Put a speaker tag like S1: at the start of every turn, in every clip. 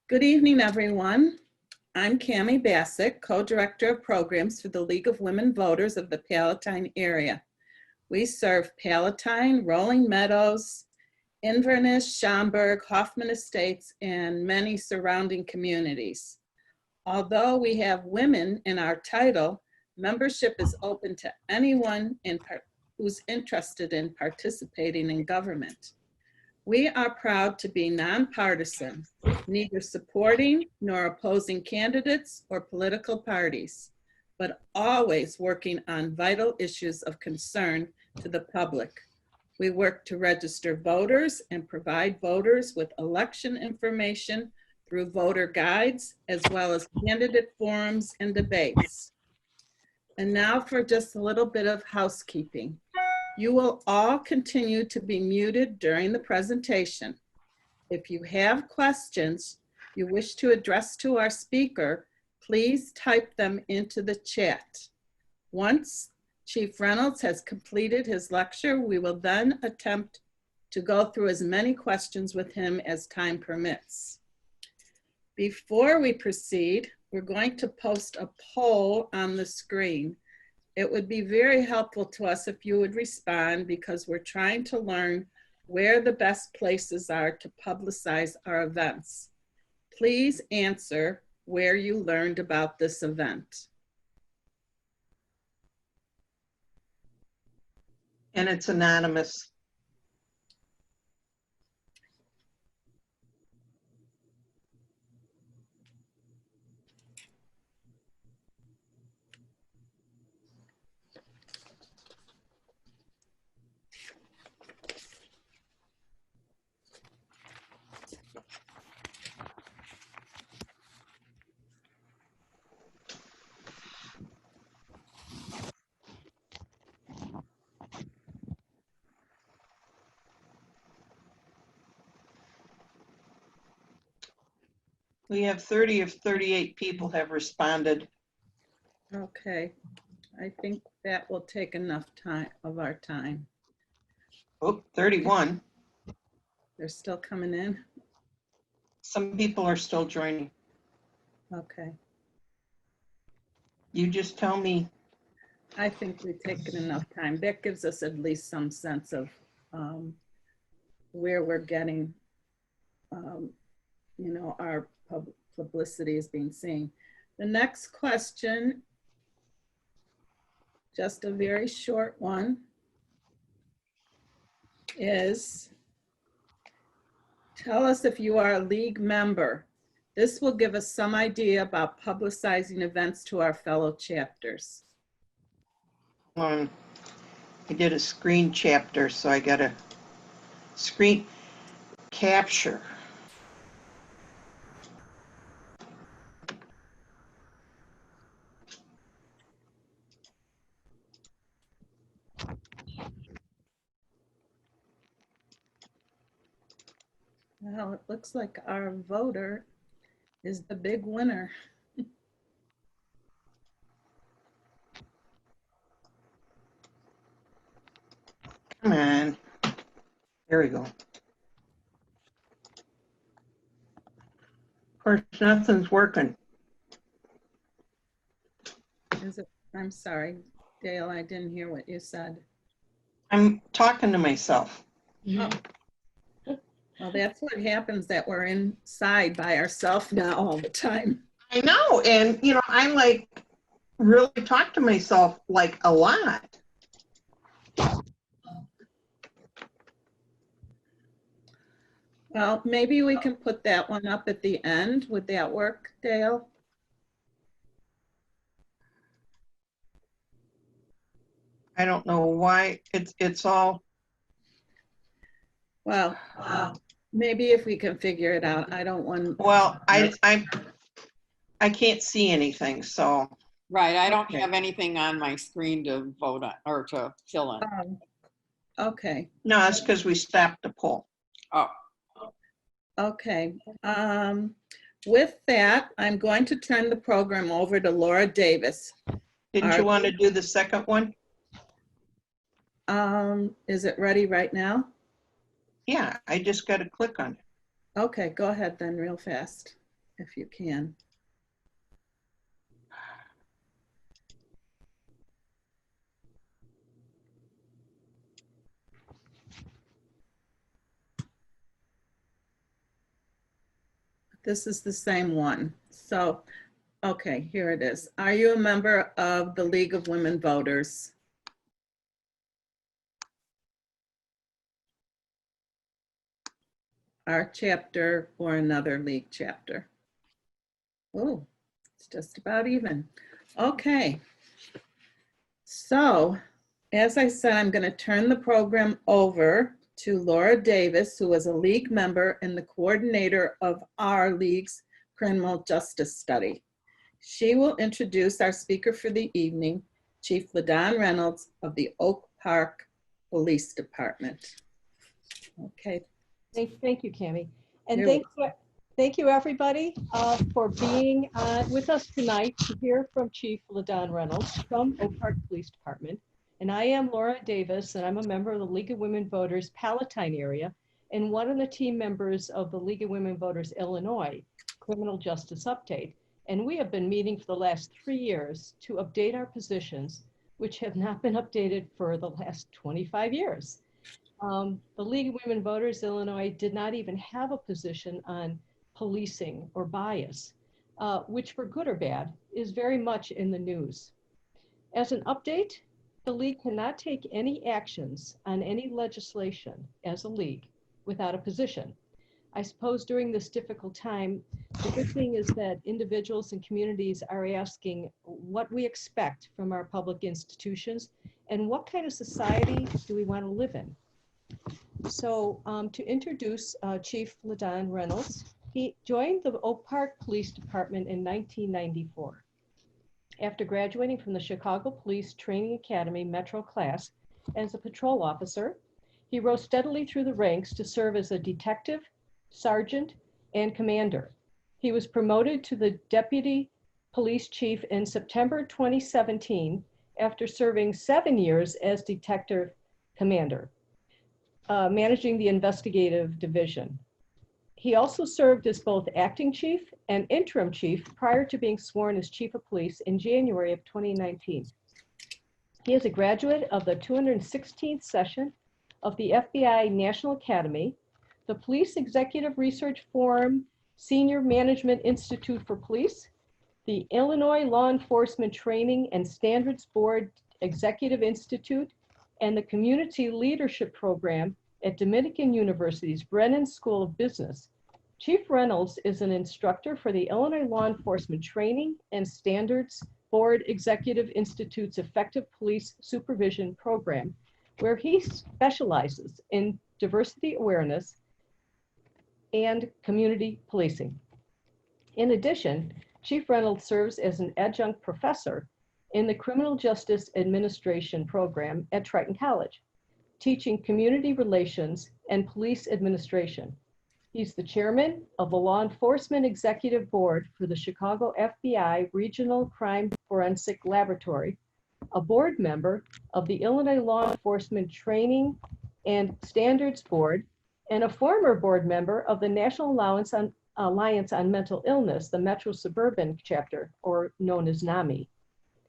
S1: Good evening, everyone. I'm Cammie Bassett, Co-Director of Programs for the League of Women Voters of the Palatine area. We serve Palatine, Rolling Meadows, Inverness, Schaumburg, Hoffman Estates, and many surrounding communities. Although we have women in our title, membership is open to anyone who's interested in participating in government. We are proud to be nonpartisan, neither supporting nor opposing candidates or political parties, but always working on vital issues of concern to the public. We work to register voters and provide voters with election information through voter guides, as well as candidate forums and debates. And now for just a little bit of housekeeping. You will all continue to be muted during the presentation. If you have questions you wish to address to our speaker, please type them into the chat. Once Chief Reynolds has completed his lecture, we will then attempt to go through as many questions with him as time permits. Before we proceed, we're going to post a poll on the screen. It would be very helpful to us if you would respond, because we're trying to learn where the best places are to publicize our events. Please answer where you learned about this event.
S2: And it's anonymous. We have 30 of 38 people have responded.
S1: Okay, I think that will take enough time of our time.
S2: Oh, 31.
S1: They're still coming in?
S2: Some people are still joining.
S1: Okay,
S2: You just tell me.
S1: I think we've taken enough time. That gives us at least some sense of where we're getting, you know, our publicity is being seen. The next question, just a very short one, is tell us if you are a league member. This will give us some idea about publicizing events to our fellow chapters.
S2: I did a screen chapter, so I got a screen capture.
S1: Well, it looks like our voter is the big winner.
S2: Come on. There we go. Of course, nothing's working.
S1: Is it? I'm sorry, Dale, I didn't hear what you said.
S2: I'm talking to myself.
S1: Oh. Well, that's what happens, that we're inside by ourselves now all the time.
S2: I know, and you know, I'm like really talk to myself like a lot.
S1: Well, maybe we can put that one up at the end. Would that work, Dale?
S2: I don't know why it's all.
S1: Well, maybe if we can figure it out. I don't want.
S2: Well, I can't see anything, so.
S3: Right, I don't have anything on my screen to vote on or to fill in.
S1: Okay.
S2: No, that's because we stopped the poll.
S3: Oh,
S1: Okay. With that, I'm going to turn the program over to Laura Davis.
S2: Didn't you want to do the second one?
S1: Is it ready right now?
S2: Yeah, I just got to click on it.
S1: Okay, go ahead then real fast. if you can. This is the same one. So, okay, here it is. Are you a member of the League of Women Voters? Our chapter or another league chapter? Oh, it's just about even. Okay. So, as I said, I'm going to turn the program over to Laura Davis, who is a league member and the coordinator of our league's criminal justice study. She will introduce our speaker for the evening, Chief Ladon Reynolds of the Oak Park Police Department. Okay.
S4: Thank you, Cammie. And
S1: You're
S4: thank you, everybody, for being with us tonight to hear from Chief Ladon Reynolds from Oak Park Police Department. And I am Laura Davis, and I'm a member of the League of Women Voters Palatine area, and one of the team members of the League of Women Voters Illinois Criminal Justice Update. And we have been meeting for the last 3 years to update our positions, which have not been updated for the last 25 years. The League of Women Voters Illinois did not even have a position on policing or bias, which for good or bad is very much in the news. As an update, the League cannot take any actions on any legislation as a League without a position. I suppose during this difficult time, the good thing is that individuals and communities are asking what we expect from our public institutions and what kind of society do we want to live in. So to introduce Chief Ladon Reynolds, he joined the Oak Park Police Department in 1994. After graduating from the Chicago Police Training Academy Metro class as a patrol officer, he rose steadily through the ranks to serve as a detective, sergeant, and commander. He was promoted to the deputy police chief in September 2017 after serving 7 years as detective commander, managing the investigative division. He also served as both acting chief and interim chief prior to being sworn as chief of police in January of 2019. He is a graduate of the 216th session of the FBI National Academy, the Police Executive Research Forum Senior Management Institute for Police, the Illinois Law Enforcement Training and Standards Board Executive Institute, and the Community Leadership Program at Dominican University's Brennan School of Business. Chief Reynolds is an instructor for the Illinois Law Enforcement Training and Standards Board Executive Institute's Effective Police Supervision Program, where he specializes in diversity awareness and community policing. In addition, Chief Reynolds serves as an adjunct professor in the Criminal Justice Administration program at Triton College, teaching community relations and police administration. He's the chairman of the Law Enforcement Executive Board for the Chicago FBI Regional Crime Forensic Laboratory, a board member of the Illinois Law Enforcement Training and Standards Board, and a former board member of the National Alliance on Mental Illness, the Metro Suburban chapter, or known as NAMI.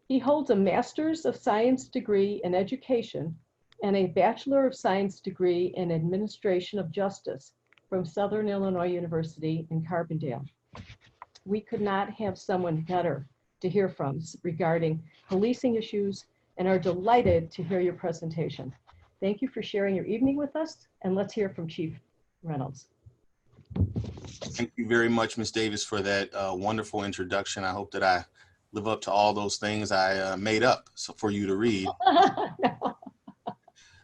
S4: He holds a Master's of Science degree in Education and a Bachelor of Science degree in Administration of Justice from Southern Illinois University in Carbondale. We could not have someone better to hear from regarding policing issues and are delighted to hear your presentation. Thank you for sharing your evening with us, and let's hear from Chief Reynolds.
S5: Thank you very much, Ms. Davis, for that wonderful introduction. I hope that I live up to all those things I made up for you to read.
S4: No.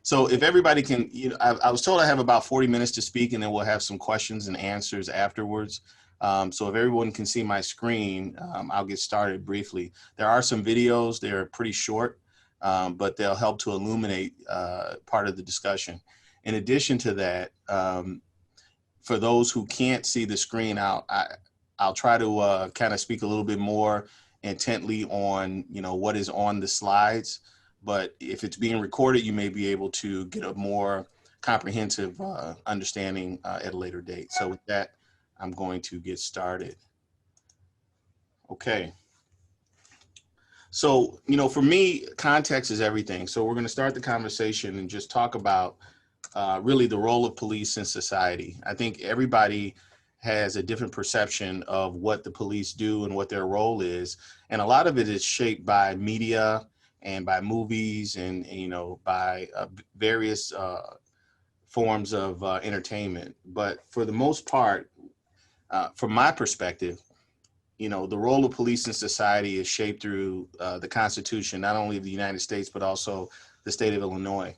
S5: So if everybody can, I was told I have about 40 minutes to speak, and then we'll have some questions and answers afterwards. So if everyone can see my screen, I'll get started briefly. There are some videos. They're pretty short, but they'll help to illuminate part of the discussion. In addition to that, for those who can't see the screen, I'll try to kind of speak a little bit more intently on what is on the slides. But if it's being recorded, you may be able to get a more comprehensive understanding at a later date. So with that, I'm going to get started. Okay. So, you know, for me, context is everything. So we're going to start the conversation and just talk about really the role of police in society. I think everybody has a different perception of what the police do and what their role is. And a lot of it is shaped by media and by movies and you know, by various forms of entertainment. But for the most part, from my perspective, you know, the role of police in society is shaped through the Constitution, not only of the United States, but also the state of Illinois.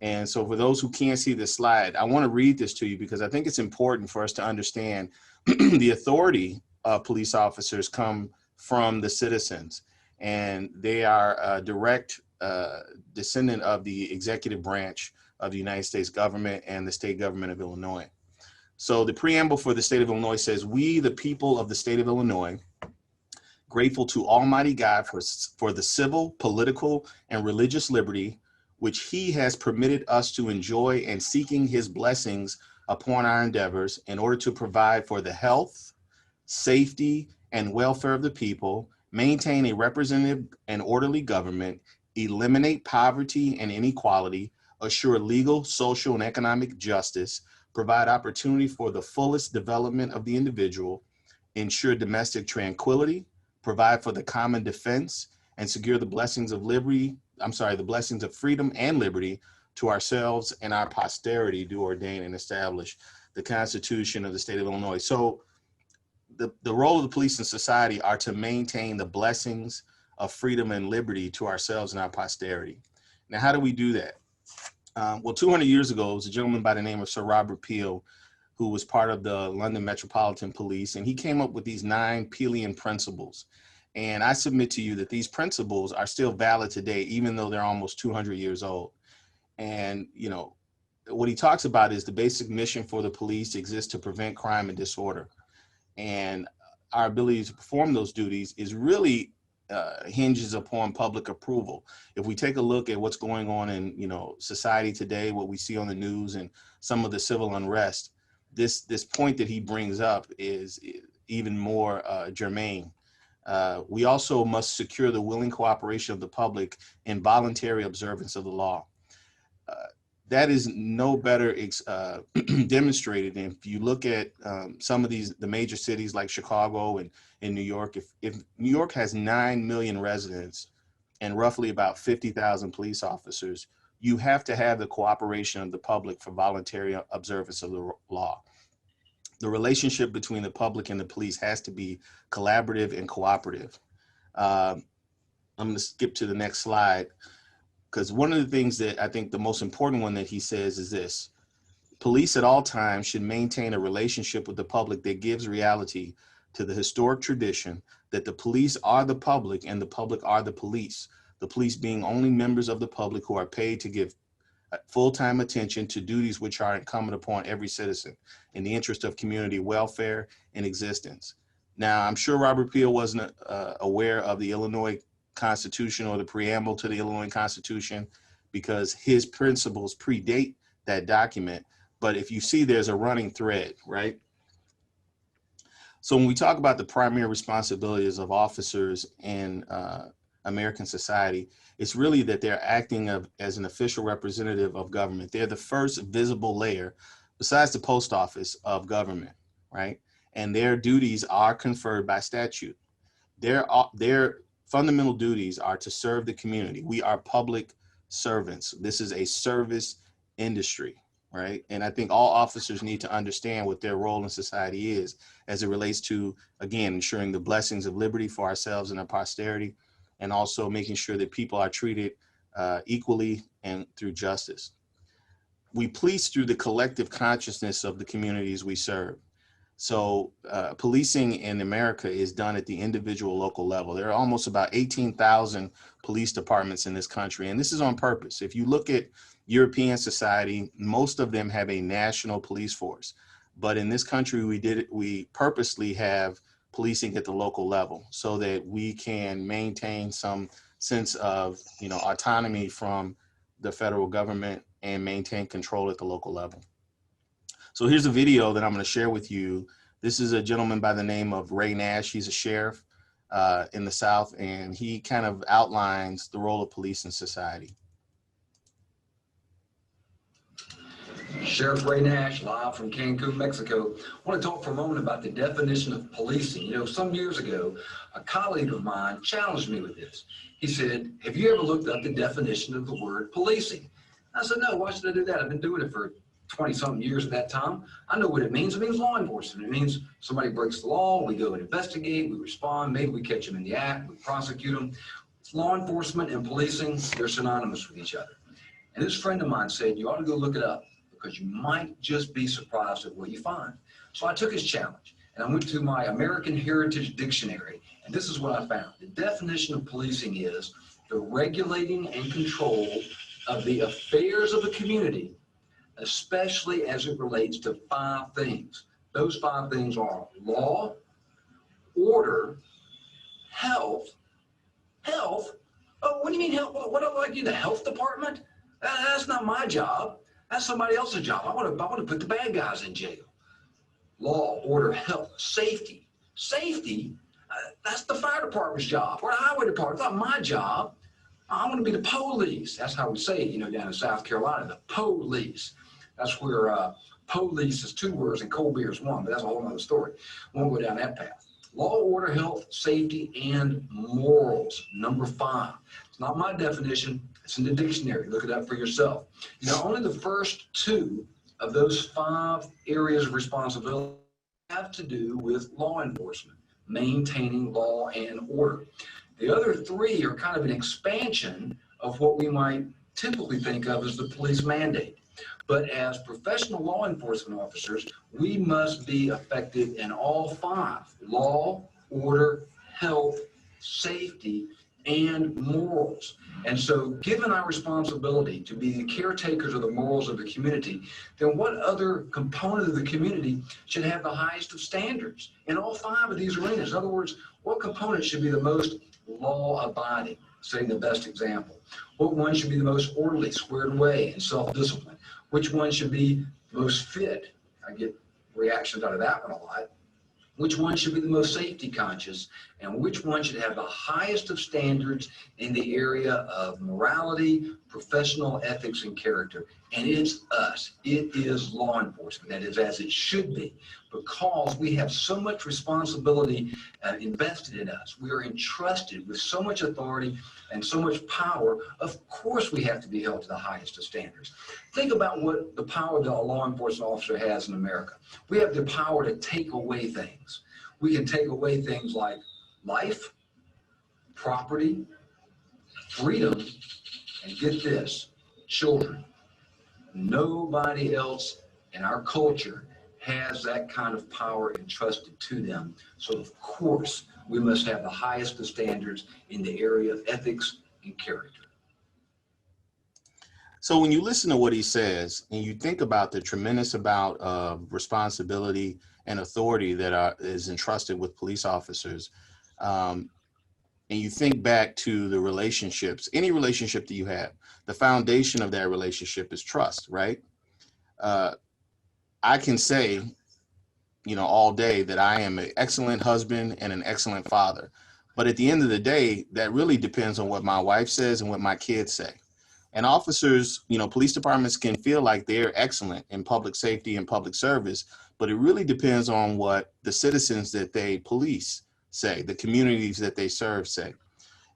S5: And so for those who can't see this slide, I want to read this to you because I think it's important for us to understand the authority of police officers come from the citizens, and they are a direct descendant of the executive branch of the United States government and the state government of Illinois. So the preamble for the state of Illinois says, "We, the people of the state of Illinois, grateful to Almighty God for the civil, political, and religious liberty which he has permitted us to enjoy, and seeking his blessings upon our endeavors in order to provide for the health, safety, and welfare of the people, maintain a representative and orderly government, eliminate poverty and inequality, assure legal, social, and economic justice, provide opportunity for the fullest development of the individual, ensure domestic tranquility, provide for the common defense, and secure the blessings of the blessings of freedom and liberty to ourselves and our posterity, do ordain and establish the Constitution of the state of Illinois." So the role of the police in society are to maintain the blessings of freedom and liberty to ourselves and our posterity. Now, how do we do that? Well, 200 years ago, it was a gentleman by the name of Sir Robert Peel, who was part of the London Metropolitan Police, and he came up with these 9 Peelian principles. And I submit to you that these principles are still valid today, even though they're almost 200 years old. And, you know, what he talks about is the basic mission for the police exists to prevent crime and disorder. And our ability to perform those duties is really hinges upon public approval. If we take a look at what's going on in, you know, society today, what we see on the news and some of the civil unrest, this point that he brings up is even more germane. We also must secure the willing cooperation of the public in voluntary observance of the law. That is no better demonstrated. And if you look at some of the major cities like Chicago and New York, if New York has 9 million residents and roughly about 50,000 police officers, you have to have the cooperation of the public for voluntary observance of the law. The relationship between the public and the police has to be collaborative and cooperative. I'm going to skip to the next slide, because one of the things that I think the most important one that he says is this: police at all times should maintain a relationship with the public that gives reality to the historic tradition that the police are the public and the public are the police being only members of the public who are paid to give full-time attention to duties which are incumbent upon every citizen in the interest of community welfare and existence. Now, I'm sure Robert Peel wasn't aware of the Illinois Constitution or the preamble to the Illinois Constitution, because his principles predate that document. But if you see, there's a running thread, right? So when we talk about the primary responsibilities of officers in American society, it's really that they're acting as an official representative of government. They're the first visible layer, besides the post office, of government, right? And their duties are conferred by statute. Their fundamental duties are to serve the community. We are public servants. This is a service industry, right? And I think all officers need to understand what their role in society is as it relates to, again, ensuring the blessings of liberty for ourselves and our posterity, and also making sure that people are treated equally and through justice. We police through the collective consciousness of the communities we serve. So policing in America is done at the individual local level. There are almost about 18,000 police departments in this country, and this is on purpose. If you look at European society, most of them have a national police force. But in this country, we purposely have policing at the local level so that we can maintain some sense of, you know, autonomy from the federal government and maintain control at the local level. So here's a video that I'm going to share with you. This is a gentleman by the name of Ray Nash. He's a sheriff. in the South, and he kind of outlines the role of police in society.
S6: Sheriff Ray Nash, live from Cancun, Mexico. I want to talk for a moment about the definition of policing. You know, some years ago, a colleague of mine challenged me with this. He said, have you ever looked up the definition of the word policing? I said, no, why should I do that? I've been doing it for 20-something years at that time. I know what it means. It means law enforcement. It means somebody breaks the law, we go and investigate, we respond, maybe we catch them in the act, we prosecute them. It's law enforcement and policing, they're synonymous with each other. And this friend of mine said, you ought to go look it up, because you might just be surprised at what you find. So I took his challenge and I went to my American Heritage Dictionary, and this is what I found. The definition of policing is the regulating and control of the affairs of a community, especially as it relates to 5 things. Those 5 things are law, order, health. Oh, what do you mean health? What do I do, the health department? That's not my job. That's somebody else's job. I want to put the bad guys in jail. Law, order, health, safety. Safety, that's the fire department's job, or the highway department. It's not my job. I want to be the police. That's how we say it, you know, down in South Carolina, the police. That's where police is 2 words and cold beer is 1, but that's a whole other story. Won't go down that path. Law, order, health, safety, and morals. Number 5. It's not my definition. It's in the dictionary. Look it up for yourself. You know, only the first 2 of those 5 areas of responsibility have to do with law enforcement, maintaining law and order. The other 3 are kind of an expansion of what we might typically think of as the police mandate. But as professional law enforcement officers, we must be effective in all 5: law, order, health, safety, and morals. And so given our responsibility to be the caretakers of the morals of the community, then what other component of the community should have the highest of standards in all 5 of these arenas? In other words, what component should be the most law-abiding, setting the best example? What one should be the most orderly, squared away, and self-disciplined? Which one should be the most fit? I get reactions out of that one a lot. Which one should be the most safety conscious, and which one should have the highest of standards in the area of morality, professional ethics, and character? And it's us. It is law enforcement. That is as it should be, because we have so much responsibility invested in us. We are entrusted with so much authority and so much power. Of course, we have to be held to the highest of standards. Think about what the power that a law enforcement officer has in America. We have the power to take away things. We can take away things like life, property, freedom, and get this, children. Nobody else in our culture has that kind of power entrusted to them. So of course, we must have the highest of standards in the area of ethics and character.
S5: So when you listen to what he says and you think about the tremendous amount of responsibility and authority that is entrusted with police officers, and you think back to the relationships, any relationship that you have, the foundation of that relationship is trust, right? I can say, you know, all day that I am an excellent husband and an excellent father. But at the end of the day, that really depends on what my wife says and what my kids say. And officers, you know, police departments can feel like they're excellent in public safety and public service, but it really depends on what the citizens that they police say, the communities that they serve say.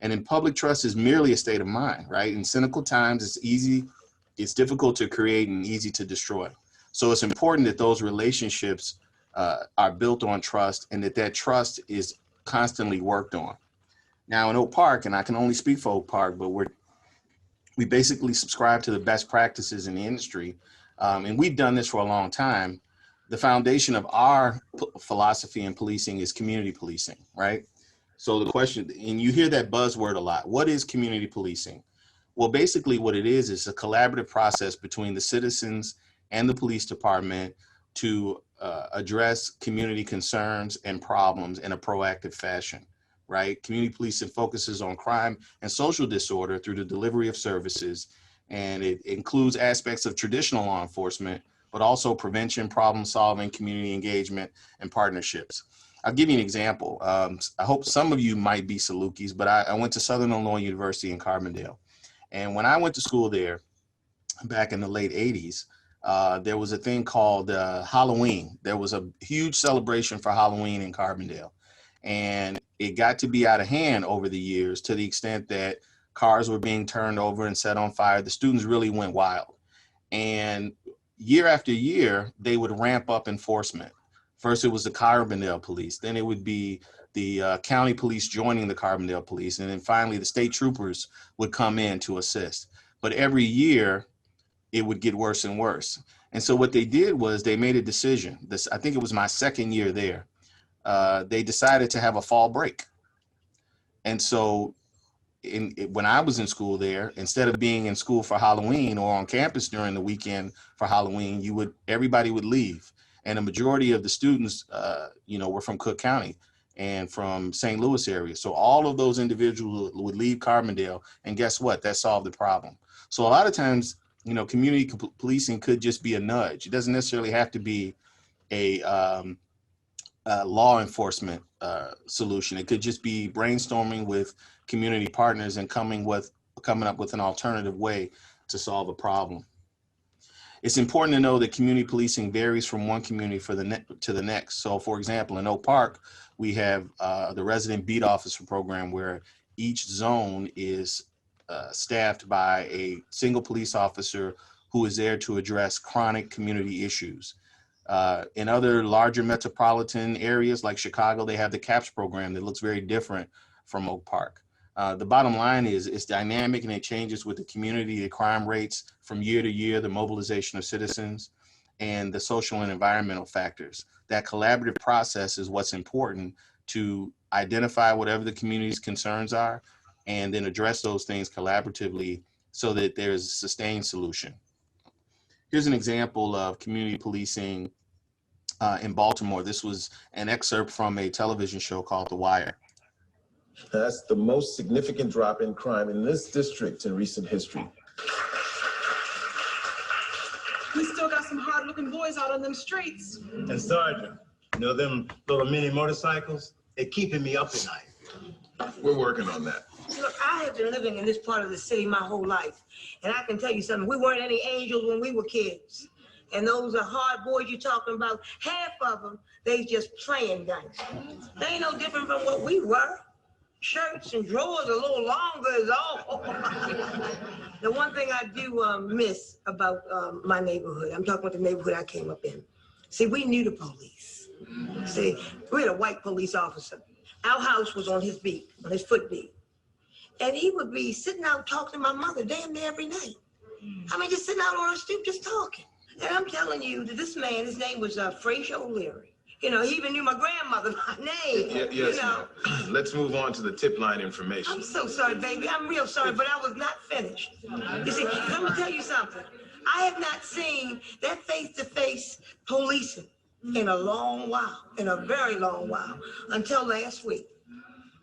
S5: And in public trust is merely a state of mind, right? In cynical times, it's difficult to create and easy to destroy. So it's important that those relationships are built on trust, and that trust is constantly worked on. Now in Oak Park, and I can only speak for Oak Park, but we basically subscribe to the best practices in the industry. And we've done this for a long time. The foundation of our philosophy in policing is community policing, right? So the question, and you hear that buzzword a lot, what is community policing? Well, basically what it is a collaborative process between the citizens and the police department to address community concerns and problems in a proactive fashion, right? Community policing focuses on crime and social disorder through the delivery of services, and it includes aspects of traditional law enforcement, but also prevention, problem solving, community engagement, and partnerships. I'll give you an example. I hope some of you might be Salukis, but I went to Southern Illinois University in Carbondale. And when I went to school there back in the late 80s, there was a thing called Halloween. There was a huge celebration for Halloween in Carbondale. And it got to be out of hand over the years to the extent that cars were being turned over and set on fire. The students really went wild. And year after year, they would ramp up enforcement. First, it was the Carbondale police. Then it would be the county police joining the Carbondale police. And then finally, the state troopers would come in to assist. But every year, it would get worse and worse. And so what they did was they made a decision. I think it was my second year there. They decided to have a fall break. And so when I was in school there, instead of being in school for Halloween or on campus during the weekend for Halloween, everybody would leave. And the majority of the students, were from Cook County and from St. Louis area. So all of those individuals would leave Carbondale, and guess what? That solved the problem. So a lot of times, community policing could just be a nudge. It doesn't necessarily have to be a law enforcement solution. It could just be brainstorming with community partners and coming up with an alternative way to solve a problem. It's important to know that community policing varies from one community to the next. So for example, in Oak Park, we have the resident beat officer program where each zone is staffed by a single police officer who is there to address chronic community issues. In other larger metropolitan areas like Chicago, they have the CAPS program that looks very different from Oak Park. The bottom line is it's dynamic and it changes with the community, the crime rates from year to year, the mobilization of citizens, and the social and environmental factors. That collaborative process is what's important to identify whatever the community's concerns are and then address those things collaboratively so that there's a sustained solution. Here's an example of community policing in Baltimore. This was an excerpt from a television show called The Wire.
S7: That's the most significant drop in crime in this district in recent history.
S8: We still got some hard-looking boys out on them streets.
S9: And Sergeant, them little mini motorcycles, they're keeping me up at night.
S7: We're working on that.
S8: Look, I have been living in this part of the city my whole life. And I can tell you something, we weren't any angels when we were kids. And those are hard boys you're talking about, half of them, they just playing gangsters. They ain't no different from what we were. Shirts and drawers a little longer is all. The one thing I do miss about my neighborhood, I'm talking about the neighborhood I came up in. See, we knew the police. See, we had a white police officer. Our house was on his beat, on his foot beat. And he would be sitting out talking to my mother damn near every night. I mean, just sitting out on our stoop, just talking. And I'm telling you that this man, his name was Frazier O'Leary. He even knew my grandmother by name.
S7: Yes, let's move on to the tip line information.
S8: I'm so sorry, baby. I'm real sorry, but I was not finished. You see, let me tell you something. I have not seen that face-to-face policing in a long while, in a very long while, until last week.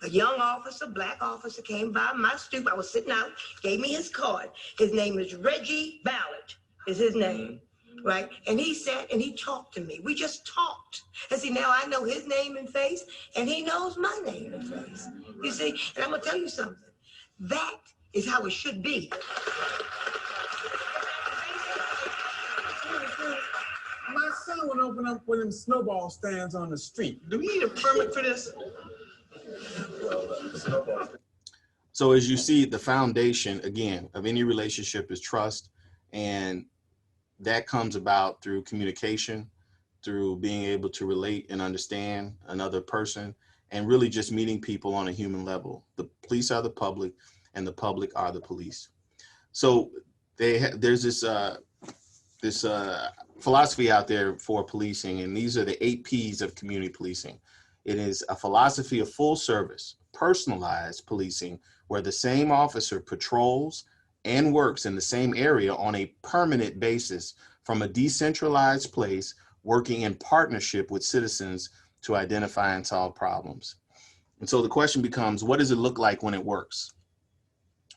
S8: A young officer, black officer, came by my stoop. I was sitting out, gave me his card. His name is Reggie Ballard, is his name. Right? And he sat and he talked to me. We just talked. And see, now I know his name and face, and he knows my name and face. You see, and I'm going to tell you something. That is how it should be.
S10: My son would open up one of them snowball stands on the street. Do we need a permit for this?
S5: So as you see, the foundation, again, of any relationship is trust, and that comes about through communication, through being able to relate and understand another person, and really just meeting people on a human level. The police are the public, and the public are the police. So there's this philosophy out there for policing, and these are the 8 Ps of community policing. It is a philosophy of full service, personalized policing, where the same officer patrols and works in the same area on a permanent basis from a decentralized place, working in partnership with citizens to identify and solve problems. And so the question becomes, what does it look like when it works,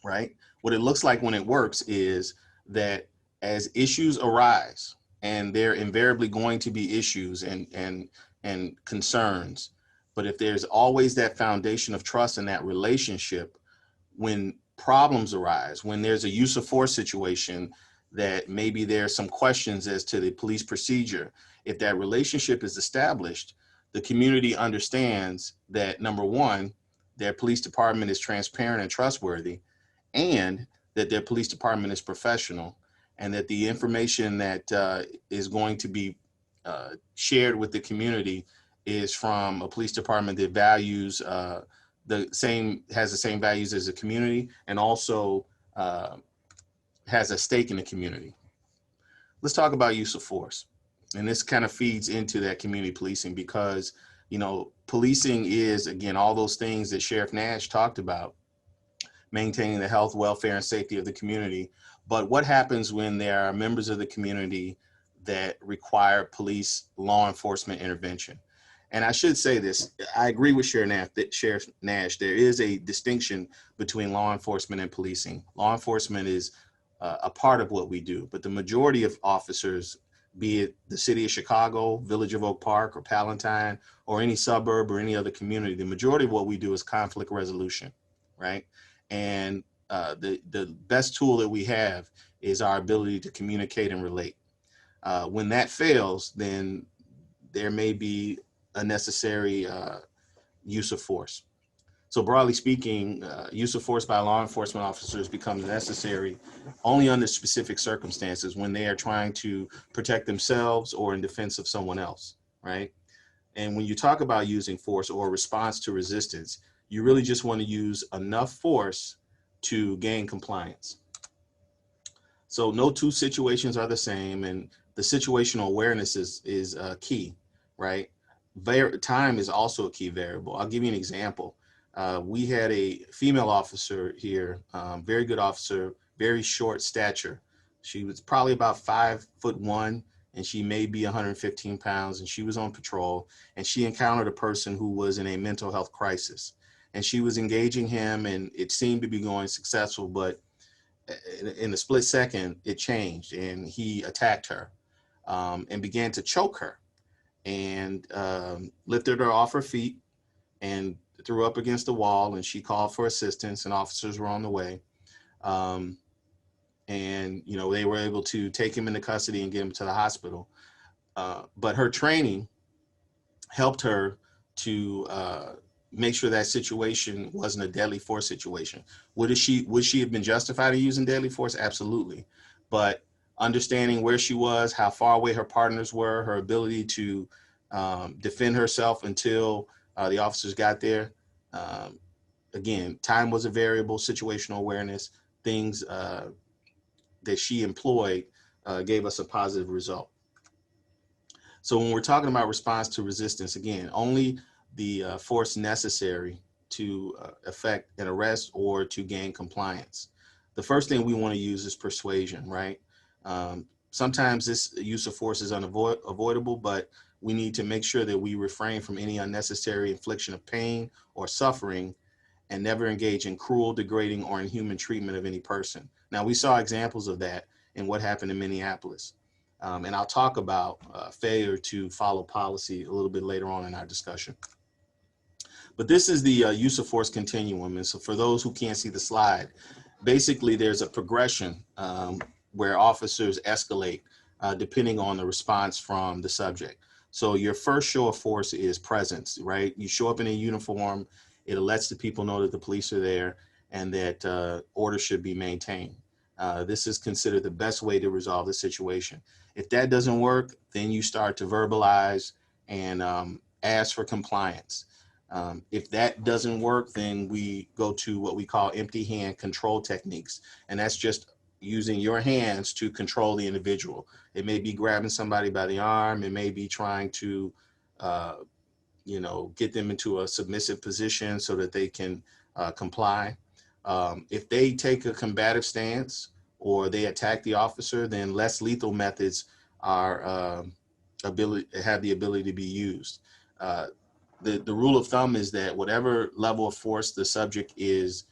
S5: right? What it looks like when it works is that as issues arise, and they're invariably going to be issues and concerns, But if there's always that foundation of trust in that relationship, when problems arise, when there's a use of force situation, that maybe there's some questions as to the police procedure, if that relationship is established, the community understands that, number one, their police department is transparent and trustworthy, and that their police department is professional, and that the information that is going to be shared with the community is from a police department that values has the same values as the community, and also has a stake in the community. Let's talk about use of force. And this kind of feeds into that community policing, because, you know, policing is, again, all those things that Sheriff Nash talked about, maintaining the health, welfare, and safety of the community. But what happens when there are members of the community that require police law enforcement intervention? And I should say this, I agree with Sheriff Nash, there is a distinction between law enforcement and policing. Law enforcement is a part of what we do, but the majority of officers, be it the city of Chicago, Village of Oak Park, or Palatine, or any suburb or any other community, the majority of what we do is conflict resolution, right? And the best tool that we have is our ability to communicate and relate. When that fails, then there may be a necessary use of force. So broadly speaking, use of force by law enforcement officers becomes necessary only under specific circumstances, when they are trying to protect themselves or in defense of someone else, right? And when you talk about using force or response to resistance, you really just want to use enough force to gain compliance. So no two situations are the same, and the situational awareness is key, right? Time is also a key variable. I'll give you an example. We had a female officer here, very good officer, very short stature. She was probably about 5'1", and she may be 115 pounds, and she was on patrol, and she encountered a person who was in a mental health crisis. And she was engaging him, and it seemed to be going successful, but in a split second, it changed, and he attacked her and began to choke her, and lifted her off her feet and threw up against the wall, and she called for assistance, and officers were on the way. And, you know, they were able to take him into custody and get him to the hospital. But her training helped her to make sure that situation wasn't a deadly force situation. Would she have been justified in using deadly force? Absolutely. But understanding where she was, how far away her partners were, her ability to defend herself until the officers got there. Again, time was a variable, situational awareness, things that she employed gave us a positive result. So when we're talking about response to resistance, again, only the force necessary to effect an arrest or to gain compliance. The first thing we want to use is persuasion, right? Sometimes this use of force is unavoidable, but we need to make sure that we refrain from any unnecessary infliction of pain or suffering, and never engage in cruel, degrading, or inhuman treatment of any person. Now, we saw examples of that in what happened in Minneapolis. And I'll talk about failure to follow policy a little bit later on in our discussion. But this is the use of force continuum. And so for those who can't see the slide, basically there's a progression where officers escalate depending on the response from the subject. So your first show of force is presence, right? You show up in a uniform, it lets the people know that the police are there and that order should be maintained. This is considered the best way to resolve the situation. If that doesn't work, then you start to verbalize and ask for compliance. If that doesn't work, then we go to what we call empty hand control techniques. And that's just using your hands to control the individual. It may be grabbing somebody by the arm. It may be trying to, get them into a submissive position so that they can comply. If they take a combative stance or they attack the officer, then less lethal methods have the ability to be used. The rule of thumb is that whatever level of force the subject is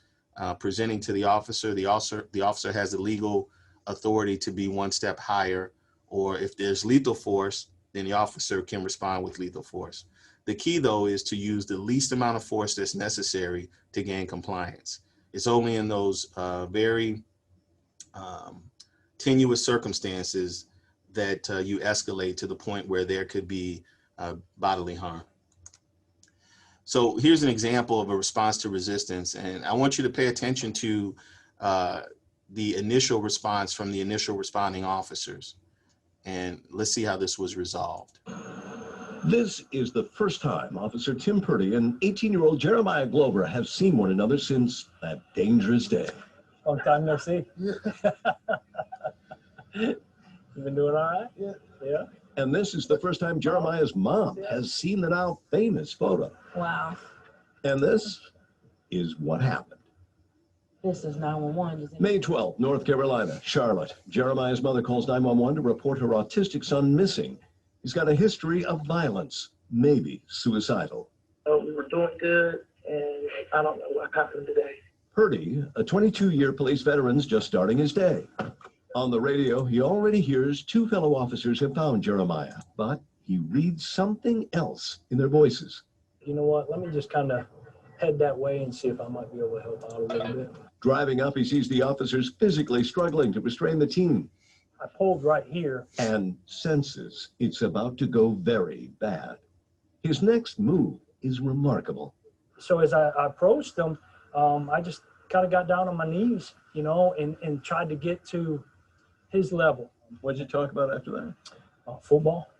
S5: presenting to the officer has the legal authority to be one step higher, or if there's lethal force, then the officer can respond with lethal force. The key, though, is to use the least amount of force that's necessary to gain compliance. It's only in those very tenuous circumstances that you escalate to the point where there could be bodily harm. So here's an example of a response to resistance, and I want you to pay attention to the initial response from the initial responding officers, and let's see how this was resolved.
S11: This is the first time Officer Tim Purdy and 18-year-old Jeremiah Glover have seen one another since that dangerous day.
S12: Long time no see. You been doing all right? Yeah. Yeah.
S11: And this is the first time Jeremiah's mom has seen the now famous photo.
S13: Wow.
S11: And this is what happened.
S13: This is 911.
S11: May 12th, North Carolina, Charlotte. Jeremiah's mother calls 911 to report her autistic son missing. He's got a history of violence, maybe suicidal.
S12: We were doing good, and I don't know what happened today.
S11: Purdy, a 22-year police veteran's just starting his day. On the radio, he already hears two fellow officers have found Jeremiah, but he reads something else in their voices.
S12: You know what? Let me just kind of head that way and see if I might be able to help out a little bit.
S11: Driving up, he sees the officers physically struggling to restrain the teen.
S12: I pulled right here.
S11: And senses it's about to go very bad. His next move is remarkable.
S12: So as I approached them, I just kind of got down on my knees, you know, and tried to get to his level.
S11: What'd you talk about after that?
S12: Football,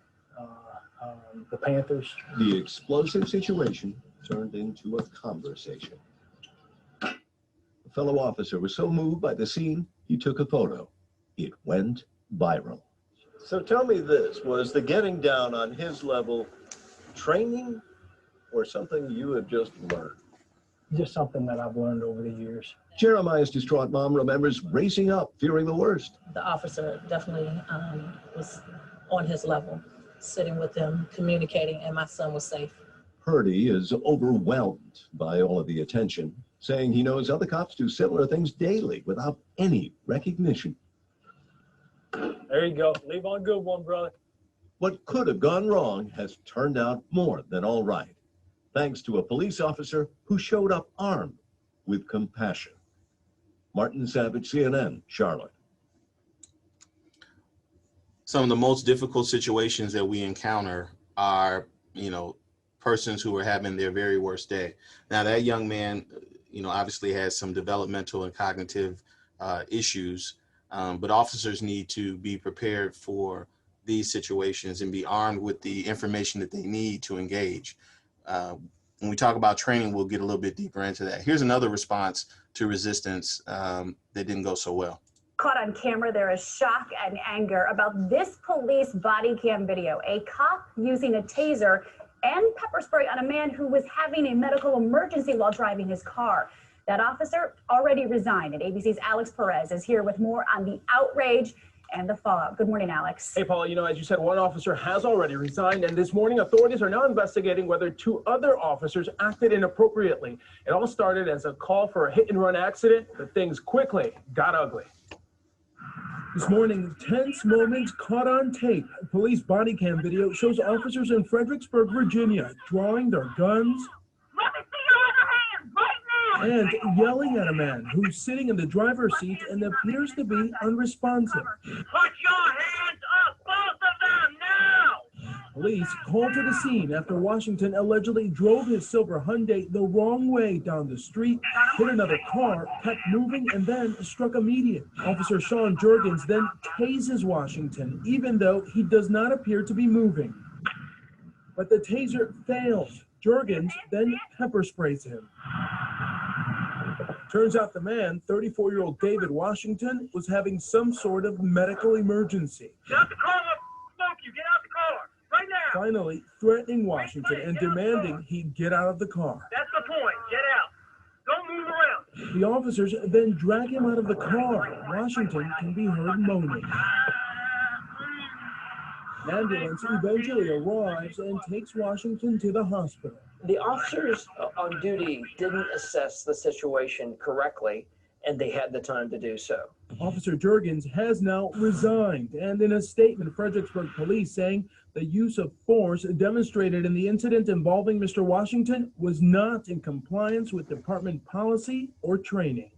S12: the Panthers.
S11: The explosive situation turned into a conversation. A fellow officer was so moved by the scene, he took a photo. It went viral.
S14: So tell me this, was the getting down on his level training or something you have just learned?
S12: Just something that I've learned over the years.
S11: Jeremiah's distraught mom remembers racing up, fearing the worst.
S13: The officer definitely was on his level, sitting with him, communicating, and my son was safe.
S11: Purdy is overwhelmed by all of the attention, saying he knows other cops do similar things daily without any recognition.
S12: There you go. Leave on a good one, brother.
S11: What could have gone wrong has turned out more than all right, thanks to a police officer who showed up armed with compassion. Martin Savage, CNN, Charlotte.
S5: Some of the most difficult situations that we encounter are, persons who are having their very worst day. Now, that young man, obviously has some developmental and cognitive issues, but officers need to be prepared for these situations and be armed with the information that they need to engage. When we talk about training, we'll get a little bit deeper into that. Here's another response to resistance that didn't go so well.
S15: Caught on camera, there is shock and anger about this police body cam video. A cop using a taser and pepper spray on a man who was having a medical emergency while driving his car. That officer already resigned, and ABC's Alex Perez is here with more on the outrage and the fallout. Good morning, Alex.
S16: Hey, Paula, as you said, one officer has already resigned, and this morning authorities are now investigating whether two other officers acted inappropriately. It all started as a call for a hit-and-run accident, but things quickly got ugly.
S17: This morning, tense moments caught on tape. Police body cam video shows officers in Fredericksburg, Virginia, drawing their guns and yelling at a man who's sitting in the driver's seat and appears to be unresponsive.
S18: Put your hands up, both of them, now!
S17: Police called to the scene after Washington allegedly drove his silver Hyundai the wrong way down the street, hit another car, kept moving, and then struck a median. Officer Sean Jurgens then tases Washington, even though he does not appear to be moving. But the taser fails. Jurgens then pepper sprays him. Turns out the man, 34-year-old David Washington, was having some sort of medical emergency.
S18: Get out the car, smoke you, get out the car, right now!
S17: Finally, threatening Washington and demanding he get out of the car.
S18: That's the point, get out. Don't move around.
S17: The officers then drag him out of the car. Washington can be heard moaning. An ambulance eventually arrives and takes Washington to the hospital.
S19: The officers on duty didn't assess the situation correctly, and they had the time to do so.
S17: Officer Jurgens has now resigned, and in a statement, Fredericksburg police saying The use of force demonstrated in the incident involving Mr. Washington was not in compliance with department policy or training.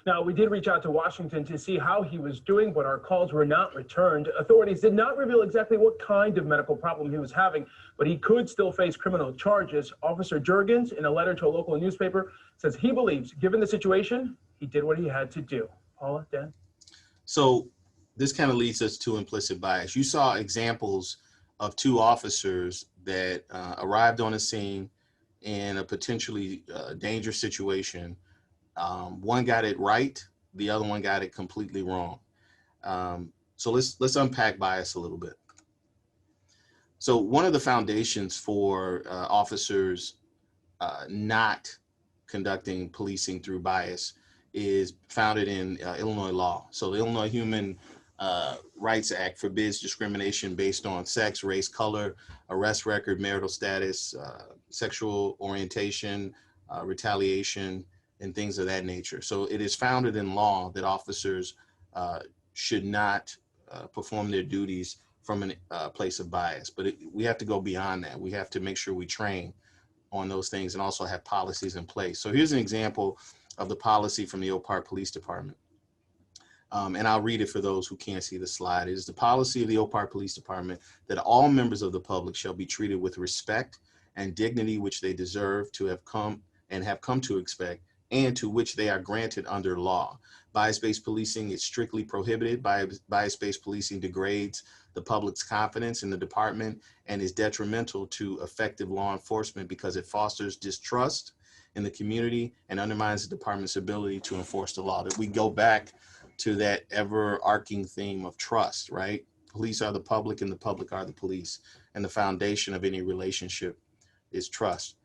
S16: Now, we did reach out to Washington to see how he was doing, but our calls were not returned. Authorities did not reveal exactly what kind of medical problem he was having, but he could still face criminal charges. Officer Jurgens, in a letter to a local newspaper, says he believes, given the situation, he did what he had to do. Paula, Dan?
S5: So this kind of leads us to implicit bias. You saw examples of two officers that arrived on a scene in a potentially dangerous situation. One got it right, the other one got it completely wrong. So let's unpack bias a little bit. So one of the foundations for officers not conducting policing through bias is founded in Illinois law. So the Illinois Human Rights Act forbids discrimination based on sex, race, color, arrest record, marital status, sexual orientation, retaliation, and things of that nature. So it is founded in law that officers should not perform their duties from a place of bias. But we have to go beyond that. We have to make sure we train on those things and also have policies in place. So here's an example of the policy from the Oak Park Police Department. And I'll read it for those who can't see the slide. It is the policy of the Oak Park Police Department that all members of the public shall be treated with respect and dignity which they deserve to have come to expect, and to which they are granted under law. Bias-based policing is strictly prohibited. Bias-based policing degrades the public's confidence in the department and is detrimental to effective law enforcement because it fosters distrust in the community and undermines the department's ability to enforce the law. That we go back to that ever-arcing theme of trust, right? Police are the public and the public are the police. And the foundation of any relationship is trust.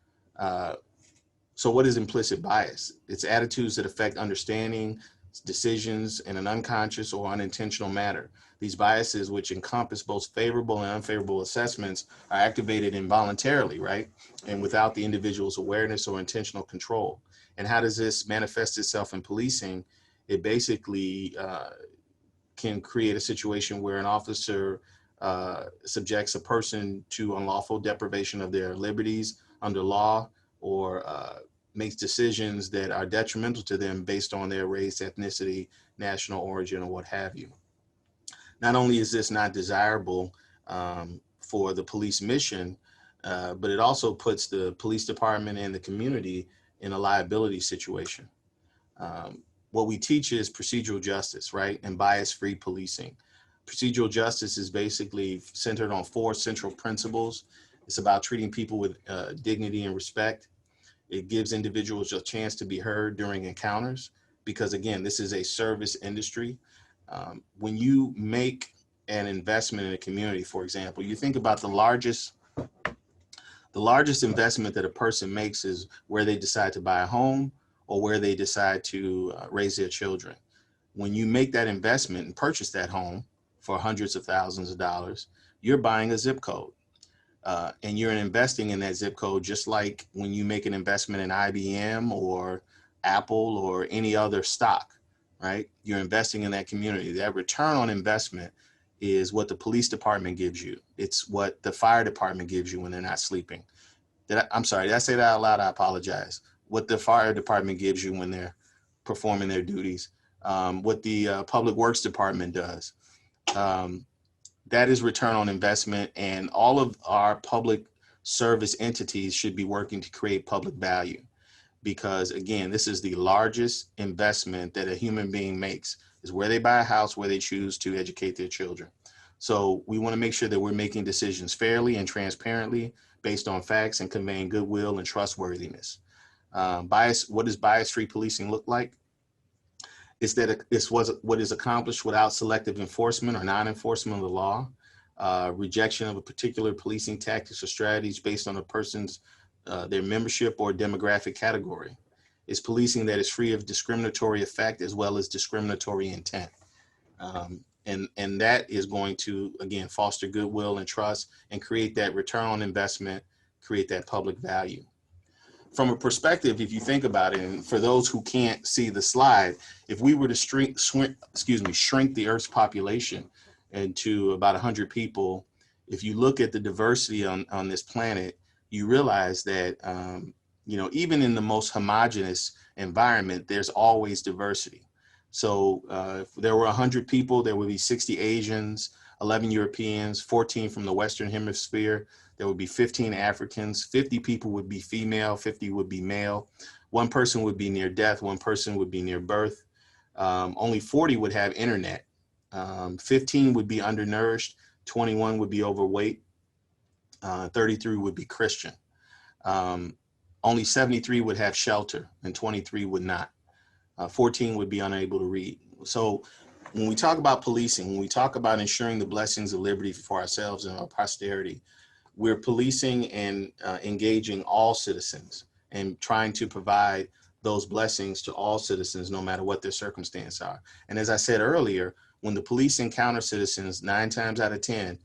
S5: So what is implicit bias? It's attitudes that affect understanding, decisions in an unconscious or unintentional manner. These biases, which encompass both favorable and unfavorable assessments, are activated involuntarily, right? And without the individual's awareness or intentional control. And how does this manifest itself in policing? It basically can create a situation where an officer subjects a person to unlawful deprivation of their liberties under law, or makes decisions that are detrimental to them based on their race, ethnicity, national origin, or what have you. Not only is this not desirable for the police mission, but it also puts the police department and the community in a liability situation. What we teach is procedural justice, right? And bias-free policing. Procedural justice is basically centered on 4 central principles. It's about treating people with dignity and respect. It gives individuals a chance to be heard during encounters, because again, this is a service industry. When you make an investment in a community, for example, you think about the largest investment that a person makes is where they decide to buy a home or where they decide to raise their children. When you make that investment and purchase that home for hundreds of thousands of dollars, you're buying a zip code. And you're investing in that zip code, just like when you make an investment in IBM or Apple or any other stock, right? You're investing in that community. That return on investment is what the police department gives you. It's what the fire department gives you when they're not sleeping. I'm sorry, did I say that out loud? I apologize. What the fire department gives you when they're performing their duties, what the public works department does. That is return on investment, and all of our public service entities should be working to create public value, because again, this is the largest investment that a human being makes, is where they buy a house, where they choose to educate their children. So we want to make sure that we're making decisions fairly and transparently based on facts and conveying goodwill and trustworthiness. What does bias-free policing look like? It's that it's what is accomplished without selective enforcement or non-enforcement of the law, rejection of a particular policing tactics or strategies based on a person's their membership or demographic category. It's policing that is free of discriminatory effect as well as discriminatory intent. And that is going to, again, foster goodwill and trust and create that return on investment, create that public value. From a perspective, if you think about it, and for those who can't see the slide, if we were to shrink the Earth's population into about 100 people, if you look at the diversity on this planet, you realize that, you know, even in the most homogenous environment, there's always diversity. So if there were 100 people, there would be 60 Asians, 11 Europeans, 14 from the Western Hemisphere. There would be 15 Africans, 50 people would be female, 50 would be male. One person would be near death, one person would be near birth. Only 40 would have internet. 15 would be undernourished, 21 would be overweight, 33 would be Christian. Only 73 would have shelter and 23 would not. 14 would be unable to read. So when we talk about policing, when we talk about ensuring the blessings of liberty for ourselves and our posterity, we're policing and engaging all citizens and trying to provide those blessings to all citizens, no matter what their circumstance are. And as I said earlier, when the police encounter citizens, 9 times out of 10,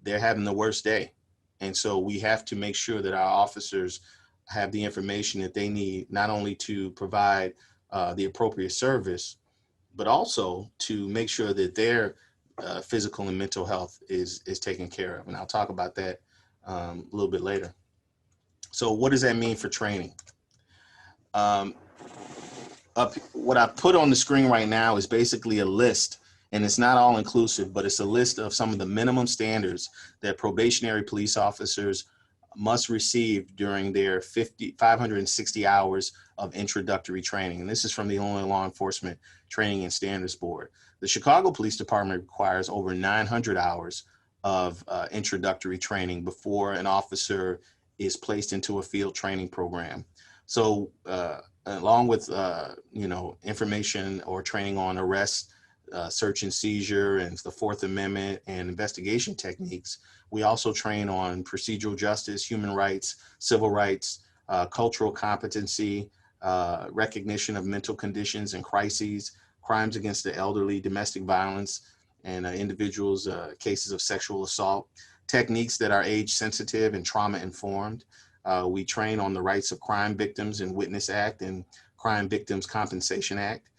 S5: they're having the worst day. And so we have to make sure that our officers have the information that they need, not only to provide the appropriate service, but also to make sure that their physical and mental health is taken care of. And I'll talk about that a little bit later. So what does that mean for training? What I put on the screen right now is basically a list, and it's not all inclusive, but it's a list of some of the minimum standards that probationary police officers must receive during their 560 hours of introductory training. And this is from the Illinois Law Enforcement Training and Standards Board. The Chicago Police Department requires over 900 hours of introductory training before an officer is placed into a field training program. So along with you know, information or training on arrest, search and seizure, and the Fourth Amendment and investigation techniques, we also train on procedural justice, human rights, civil rights, cultural competency, recognition of mental conditions and crises, crimes against the elderly, domestic violence, and individuals, cases of sexual assault, techniques that are age sensitive and trauma informed. We train on the Rights of Crime Victims and Witness Act and Crime Victims Compensation Act.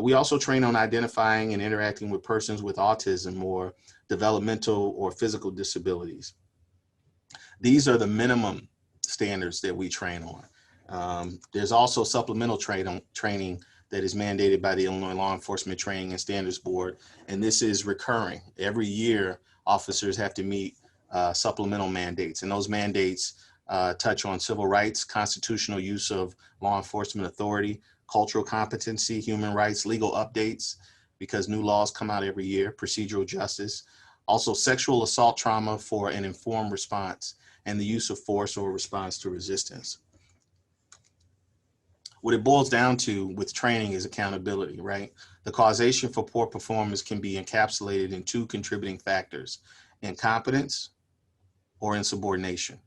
S5: We also train on identifying and interacting with persons with autism or developmental or physical disabilities. These are the minimum standards that we train on. There's also supplemental training that is mandated by the Illinois Law Enforcement Training and Standards Board, and this is recurring. Every year, officers have to meet supplemental mandates, and those mandates touch on civil rights, constitutional use of law enforcement authority, cultural competency, human rights, legal updates, because new laws come out every year, procedural justice, also sexual assault trauma for an informed response, and the use of force or response to resistance. What it boils down to with training is accountability, right? The causation for poor performance can be encapsulated in 2 contributing factors: incompetence or insubordination.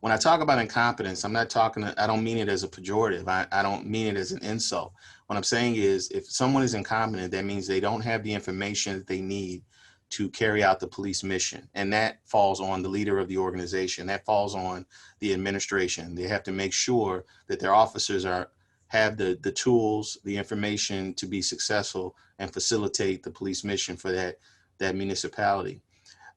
S5: When I talk about incompetence, I don't mean it as a pejorative. I don't mean it as an insult. What I'm saying is, if someone is incompetent, that means they don't have the information that they need to carry out the police mission. And that falls on the leader of the organization. That falls on the administration. They have to make sure that their officers have the tools, the information to be successful and facilitate the police mission for that municipality.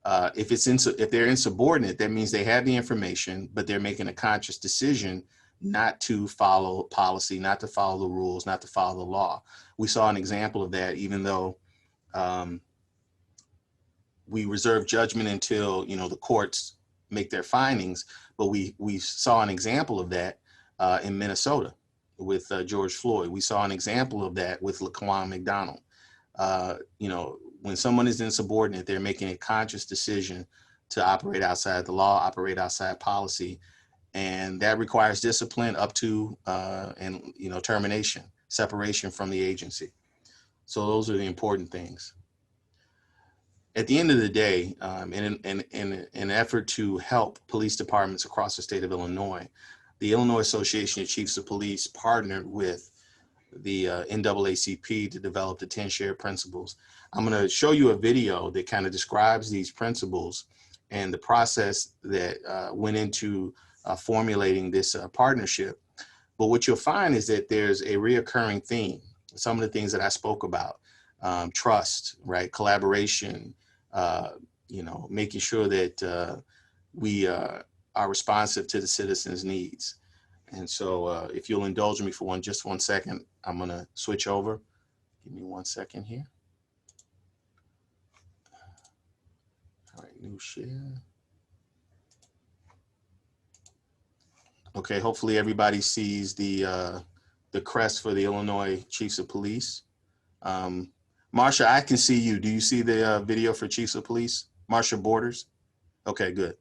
S5: If they're insubordinate, that means they have the information, but they're making a conscious decision not to follow policy, not to follow the rules, not to follow the law. We saw an example of that, even though we reserve judgment until, you know, the courts make their findings. But we saw an example of that in Minnesota with George Floyd. We saw an example of that with Laquan McDonald. You know, when someone is insubordinate, they're making a conscious decision to operate outside the law, operate outside policy, and that requires discipline up to and, you know, termination, separation from the agency. So those are the important things. At the end of the day, in an effort to help police departments across the state of Illinois, the Illinois Association of Chiefs of Police partnered with the NAACP to develop the 10 shared principles. I'm going to show you a video that kind of describes these principles and the process that went into formulating this partnership. But what you'll find is that there's a reoccurring theme. Some of the things that I spoke about, trust, right? Collaboration, making sure that we are responsive to the citizens' needs. And so if you'll indulge me for just one second, I'm gonna switch over. Give me 1 second here. All right, new share. Okay, hopefully everybody sees the crest for the Illinois Chiefs of Police. Marsha, I can see you. Do you see the video for Chiefs of Police? Marsha Borders? Okay, good.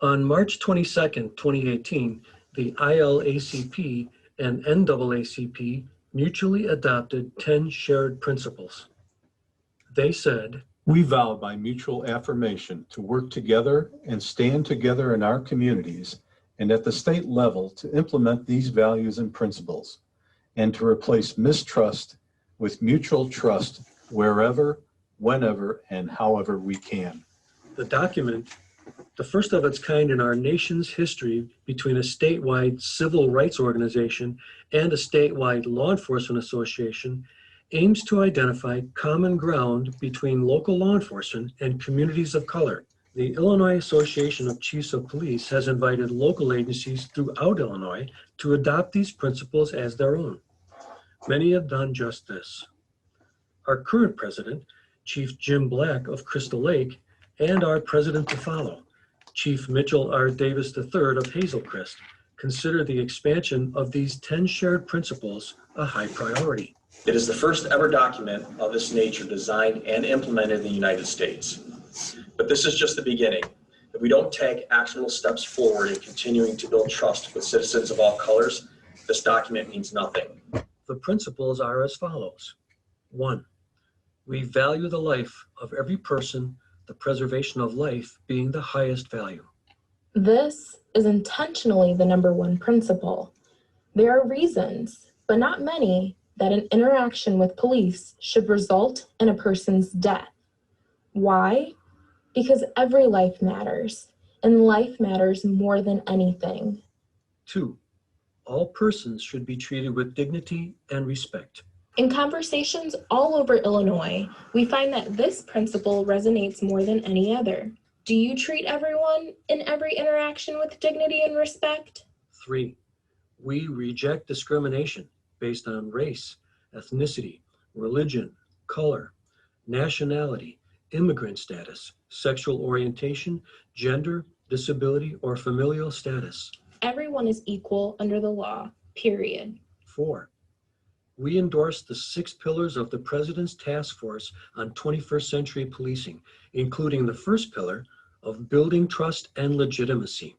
S20: On March 22nd, 2018, the ILACP and NAACP mutually adopted 10 shared principles. They said,
S21: "We vow by mutual affirmation to work together and stand together in our communities and at the state level to implement these values and principles, and to replace mistrust with mutual trust wherever, whenever, and however we can."
S20: The document, the first of its kind in our nation's history between a statewide civil rights organization and a statewide law enforcement association, aims to identify common ground between local law enforcement and communities of color. The Illinois Association of Chiefs of Police has invited local agencies throughout Illinois to adopt these principles as their own. Many have done just this. Our current president, Chief Jim Black of Crystal Lake, and our president to follow, Chief Mitchell R. Davis III of Hazelcrest, consider the expansion of these 10 shared principles a high priority.
S22: It is the first ever document of this nature designed and implemented in the United States. But this is just the beginning. If we don't take actionable steps forward in continuing to build trust with citizens of all colors, this document means nothing.
S20: The principles are as follows. 1, we value the life of every person, the preservation of life being the highest value.
S23: This is intentionally the number one principle. There are reasons, but not many, that an interaction with police should result in a person's death. Why? Because every life matters, and life matters more than anything.
S20: 2, all persons should be treated with dignity and respect.
S23: In conversations all over Illinois, we find that this principle resonates more than any other. Do you treat everyone in every interaction with dignity and respect?
S20: 3, we reject discrimination based on race, ethnicity, religion, color, nationality, immigrant status, sexual orientation, gender, disability, or familial status.
S23: Everyone is equal under the law, period.
S20: 4, we endorse the 6 pillars of the President's Task Force on 21st Century Policing, including the first pillar of building trust and legitimacy.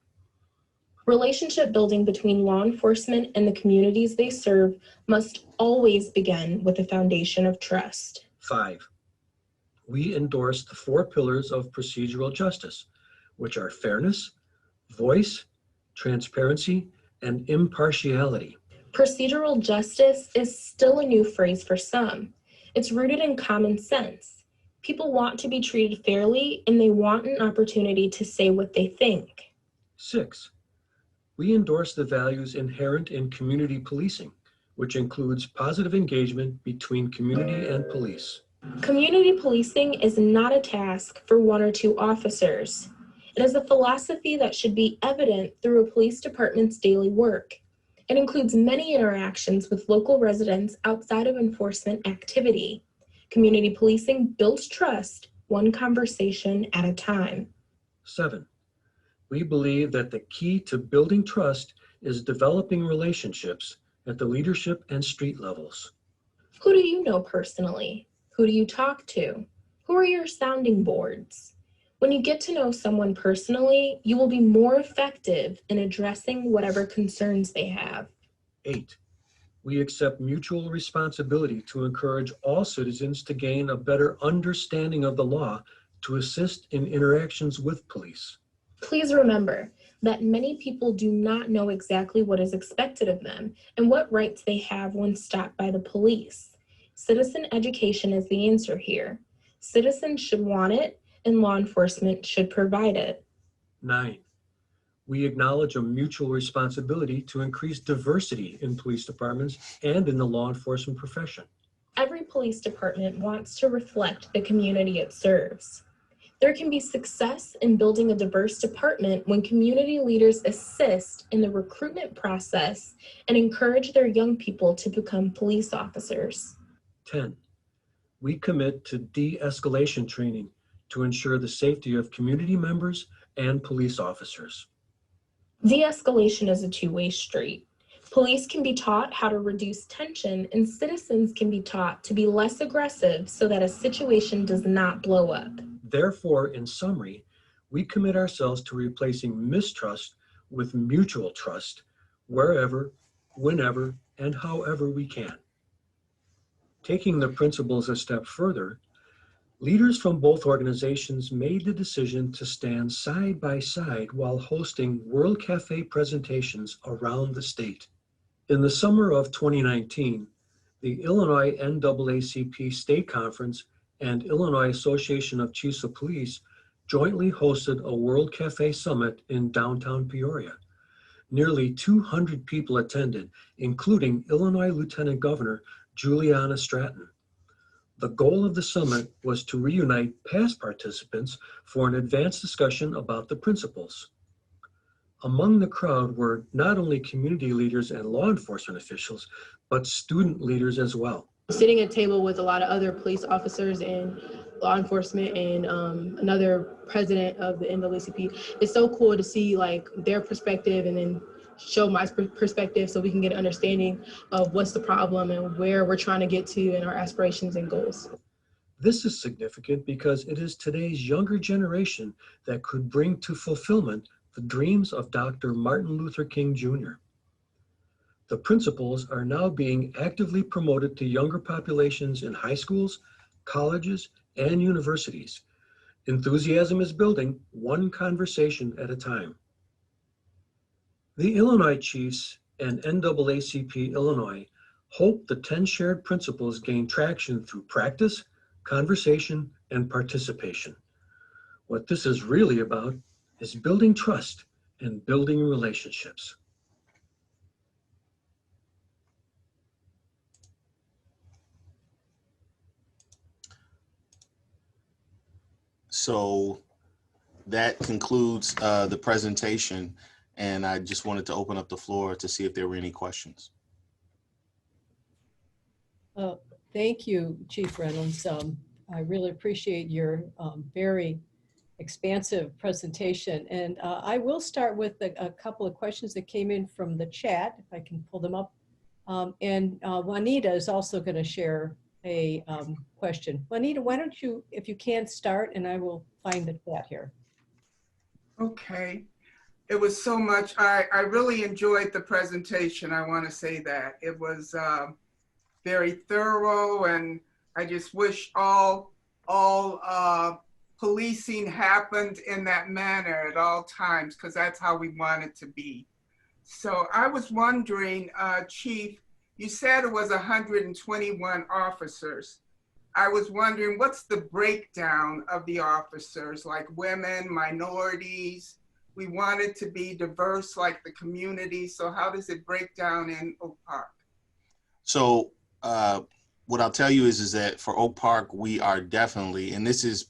S23: Relationship building between law enforcement and the communities they serve must always begin with a foundation of trust.
S20: 5, we endorse the 4 pillars of procedural justice, which are fairness, voice, transparency, and impartiality.
S23: Procedural justice is still a new phrase for some. It's rooted in common sense. People want to be treated fairly, and they want an opportunity to say what they think.
S20: 6, we endorse the values inherent in community policing, which includes positive engagement between community and police.
S23: Community policing is not a task for 1 or 2 officers. It is a philosophy that should be evident through a police department's daily work. It includes many interactions with local residents outside of enforcement activity. Community policing builds trust, one conversation at a time.
S20: 7, we believe that the key to building trust is developing relationships at the leadership and street levels.
S23: Who do you know personally? Who do you talk to? Who are your sounding boards? When you get to know someone personally, you will be more effective in addressing whatever concerns they have.
S20: 8, we accept mutual responsibility to encourage all citizens to gain a better understanding of the law to assist in interactions with police.
S23: Please remember that many people do not know exactly what is expected of them and what rights they have when stopped by the police. Citizen education is the answer here. Citizens should want it, and law enforcement should provide it.
S20: 9, we acknowledge a mutual responsibility to increase diversity in police departments and in the law enforcement profession.
S23: police department wants to reflect the community it serves. There can be success in building a diverse department when community leaders assist in the recruitment process and encourage their young people to become police officers.
S20: 10. We commit to de-escalation training to ensure the safety of community members and police officers.
S23: De-escalation is a two-way street. Police can be taught how to reduce tension, and citizens can be taught to be less aggressive so that a situation does not blow up.
S20: Therefore, in summary, we commit ourselves to replacing mistrust with mutual trust wherever, whenever, and however we can. Taking the principles a step further, leaders from both organizations made the decision to stand side by side while hosting World Cafe presentations around the state. In the summer of 2019, the Illinois NAACP State Conference and Illinois Association of Chiefs of Police jointly hosted a World Cafe Summit in downtown Peoria. Nearly 200 people attended, including Illinois Lieutenant Governor Juliana Stratton. The goal of the summit was to reunite past participants for an advanced discussion about the principles. Among the crowd were not only community leaders and law enforcement officials, but student leaders as well.
S1: Sitting at a table with a lot of other police officers and law enforcement and another president of the NAACP, it's so cool to see like their perspective and then show my perspective so we can get an understanding of what's the problem and where we're trying to get to in our aspirations and goals.
S20: This is significant because it is today's younger generation that could bring to fulfillment the dreams of Dr. Martin Luther King Jr. The principles are now being actively promoted to younger populations in high schools, colleges, and universities. Enthusiasm is building one conversation at a time. The Illinois Chiefs and NAACP Illinois hope the 10 shared principles gain traction through practice, conversation, and participation. What this is really about is building trust and building relationships.
S5: So that concludes the presentation, and I just wanted to open up the floor to see if there were any questions.
S4: Thank you, Chief Reynolds. I really appreciate your very expansive presentation. And I will start with a couple of questions that came in from the chat, if I can pull them up. And Juanita is also going to share a question. Juanita, why don't you, if you can, start, and I will find the chat here.
S2: Okay. It was so much, I really enjoyed the presentation. I want to say that. It was very thorough, and I just wish all policing happened in that manner at all times, because that's how we want it to be. So I was wondering, Chief, you said it was 121 officers. I was wondering, what's the breakdown of the officers, like women, minorities? We want it to be diverse like the community. So how does it break down in Oak Park?
S5: So what I'll tell you is that for Oak Park, we are definitely, and this is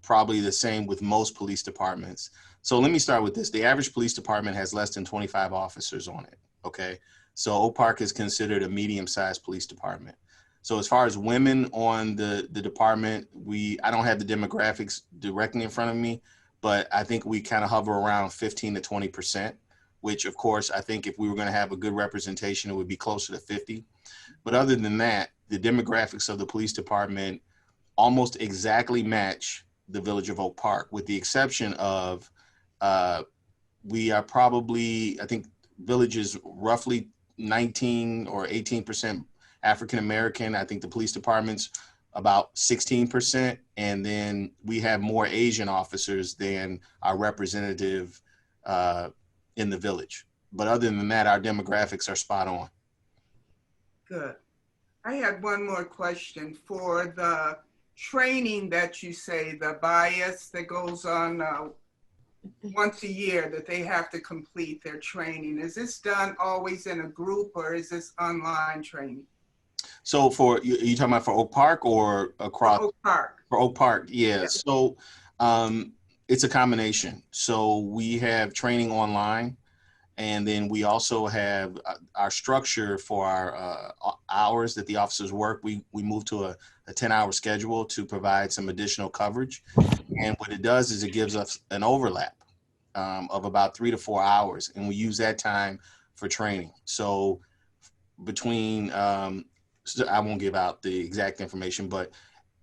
S5: probably the same with most police departments. So let me start with this. The average police department has less than 25 officers on it, okay? So Oak Park is considered a medium-sized police department. So as far as women on the department, I don't have the demographics directly in front of me, but I think we kind of hover around 15 to 20%, which of course, I think if we were gonna have a good representation, it would be closer to 50. But other than that, the demographics of the police department almost exactly match the village of Oak Park, with the exception of we are probably, I think village is roughly 19 or 18% African-American. I think the police department's about 16%. And then we have more Asian officers than our representative in the village. But other than that, our demographics are spot on.
S2: Good. I had one more question for the training that you say, the bias that goes on once a year that they have to complete their training. Is this done always in a group, or is this online training?
S5: So for you talking about for Oak Park or across?
S2: Oak Park.
S5: For Oak Park, yeah. So it's a combination. So we have training online, and then we also have our structure for our hours that the officers work. We move to a 10-hour schedule to provide some additional coverage. And what it does is it gives us an overlap of about 3 to 4 hours, and we use that time for training. So between, so I won't give out the exact information, but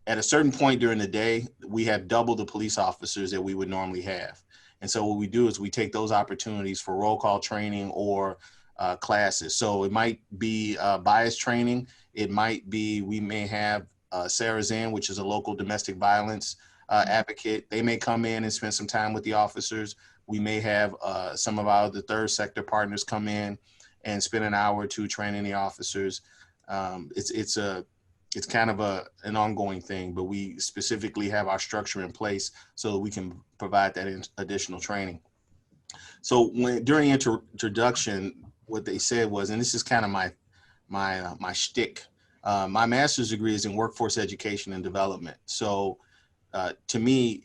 S5: at a certain point during the day, we have double the police officers that we would normally have. And so what we do is we take those opportunities for roll call training or classes. So it might be bias training. It might be, we may have Sarah Zinn, which is a local domestic violence advocate. They may come in and spend some time with the officers. We may have some of our other third sector partners come in and spend an hour or two training the officers. It's kind of an ongoing thing, but we specifically have our structure in place so that we can provide that additional training. So during the introduction, what they said was, and this is kind of my shtick, my master's degree is in workforce education and development. So to me,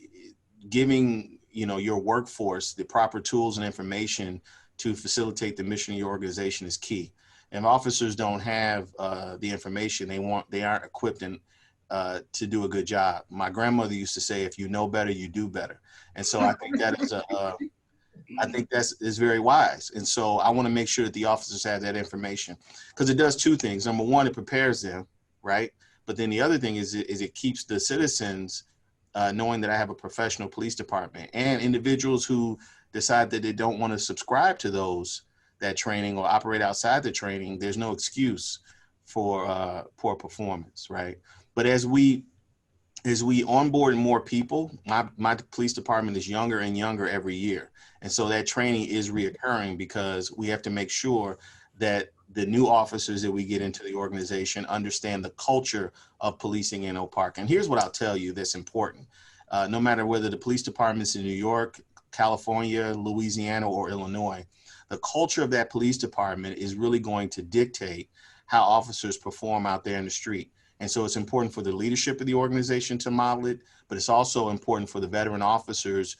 S5: giving your workforce the proper tools and information to facilitate the mission of your organization is key. And officers don't have the information they aren't equipped to do a good job. My grandmother used to say, if you know better, you do better. And so I think that is is very wise. And so I want to make sure that the officers have that information, because it does two things. Number one, it prepares them, right? But then the other thing is it keeps the citizens knowing that I have a professional police department, and individuals who decide that they don't want to subscribe to that training or operate outside the training, there's no excuse for poor performance, right? But as we onboard more people, my police department is younger and younger every year. And so that training is reoccurring, because we have to make sure that the new officers that we get into the organization understand the culture of policing in Oak Park. And here's what I'll tell you that's important. No matter whether the police department's in New York, California, Louisiana, or Illinois, the culture of that police department is really going to dictate how officers perform out there in the street. And so it's important for the leadership of the organization to model it, but it's also important for the veteran officers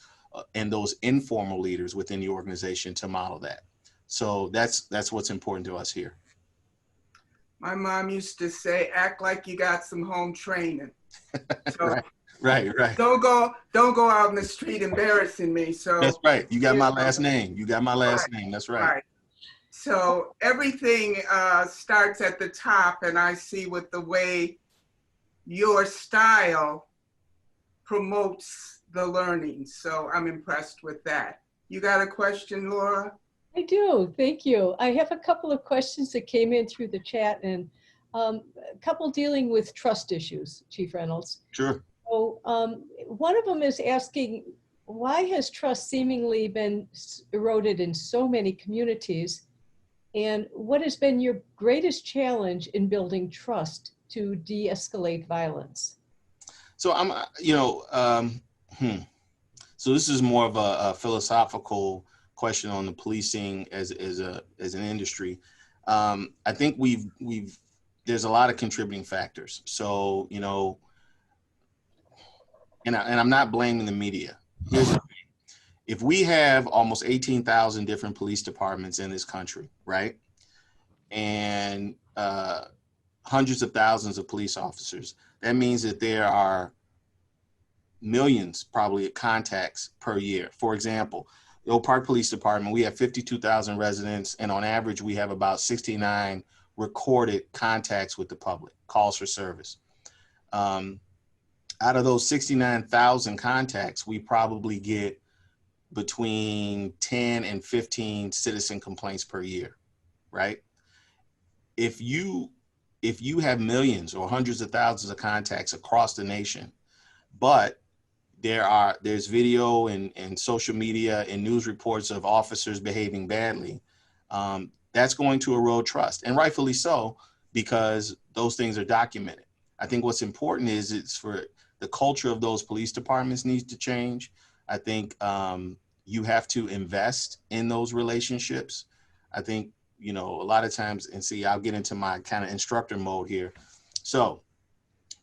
S5: and those informal leaders within the organization to model that. So that's what's important to us here.
S2: My mom used to say, act like you got some home training. So
S5: Right.
S2: Don't go out in the street embarrassing me. So
S5: that's right. You got my last name. name. That's right.
S2: So everything starts at the top, and I see with the way your style promotes the learning. So I'm impressed with that. You got a question, Laura?
S4: I do, thank you. I have a couple of questions that came in through the chat, and a couple dealing with trust issues, Chief Reynolds.
S5: Sure.
S4: So one of them is asking, why has trust seemingly been eroded in so many communities? And what has been your greatest challenge in building trust to de-escalate violence?
S5: So so this is more of a philosophical question on the policing as an industry. I think there's a lot of contributing factors. So, and I'm not blaming the media. Here's the thing. If we have almost 18,000 different police departments in this country, right? And hundreds of thousands of police officers, that means that there are millions probably of contacts per year. For example, the Oak Park Police Department, we have 52,000 residents, and on average, we have about 69 recorded contacts with the public, calls for service. Out of those 69,000 contacts, we probably get between 10 and 15 citizen complaints per year, right? If you have millions or hundreds of thousands of contacts across the nation, but there's video and social media and news reports of officers behaving badly, that's going to erode trust, and rightfully so, because those things are documented. I think what's important is it's for the culture of those police departments needs to change. I think you have to invest in those relationships. I think you know, a lot of times, and see, I'll get into my kind of instructor mode here. So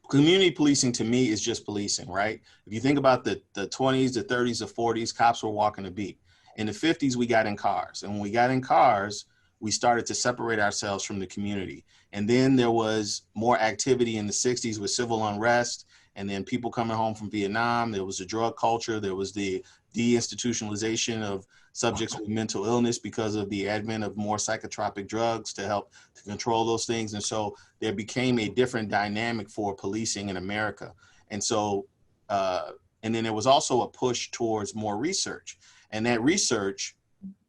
S5: community policing to me is just policing, right? If you think about the 20s, the 30s, the 40s, cops were walking the beat. In the 50s, we got in cars. And when we got in cars, we started to separate ourselves from the community. And then there was more activity in the 60s with civil unrest, and then people coming home from Vietnam. There was the drug culture. There was the deinstitutionalization of subjects with mental illness because of the advent of more psychotropic drugs to help to control those things. And so there became a different dynamic for policing in America. And so, and then there was also a push towards more research. And that research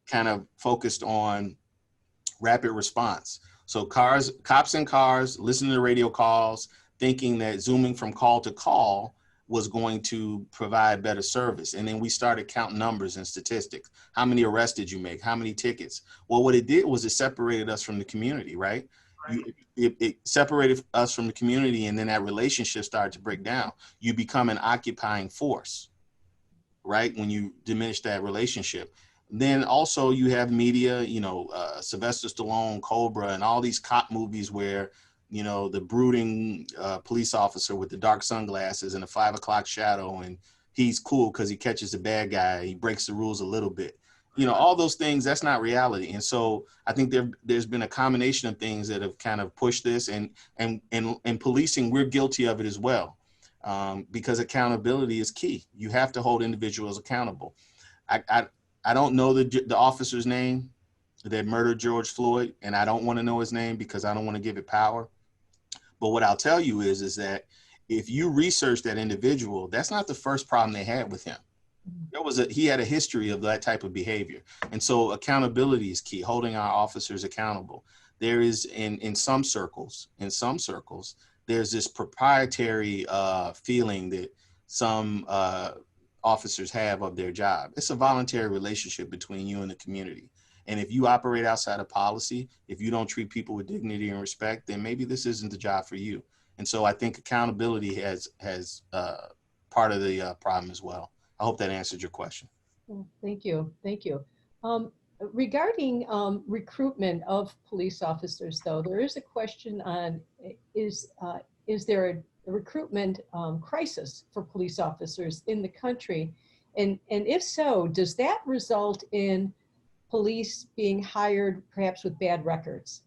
S5: kind of focused on rapid response. So cops in cars, listening to radio calls, thinking that zooming from call to call was going to provide better service. And then we started counting numbers and statistics. How many arrests did you make? How many tickets? Well, what it did was it separated us from the community, right? It separated us from the community, and then that relationship started to break down. You become an occupying force, right? When you diminish that relationship. Then also you have media, you know, Sylvester Stallone, Cobra, and all these cop movies where, you know, the brooding police officer with the dark sunglasses and the 5 o'clock shadow, and he's cool because he catches the bad guy, he breaks the rules a little bit. You know, all those things, that's not reality. And so I think there's been a combination of things that have kind of pushed this, and policing, we're guilty of it as well, because accountability is key. You have to hold individuals accountable. I don't know the officer's name that murdered George Floyd, and I don't want to know his name because I don't want to give it power. But what I'll tell you is that if you research that individual, that's not the first problem they had with him. He had a history of that type of behavior. And so accountability is key, holding our officers accountable. There is in some circles, there's this proprietary feeling that some officers have of their job. It's a voluntary relationship between you and the community. And if you operate outside of policy, if you don't treat people with dignity and respect, then maybe this isn't the job for you. And so I think accountability has part of the problem as well. I hope that answered your question.
S4: Thank you. Thank you. Regarding recruitment of police officers, though, there is a question on is there a recruitment crisis for police officers in the country? And if so, does that result in police being hired perhaps with bad records?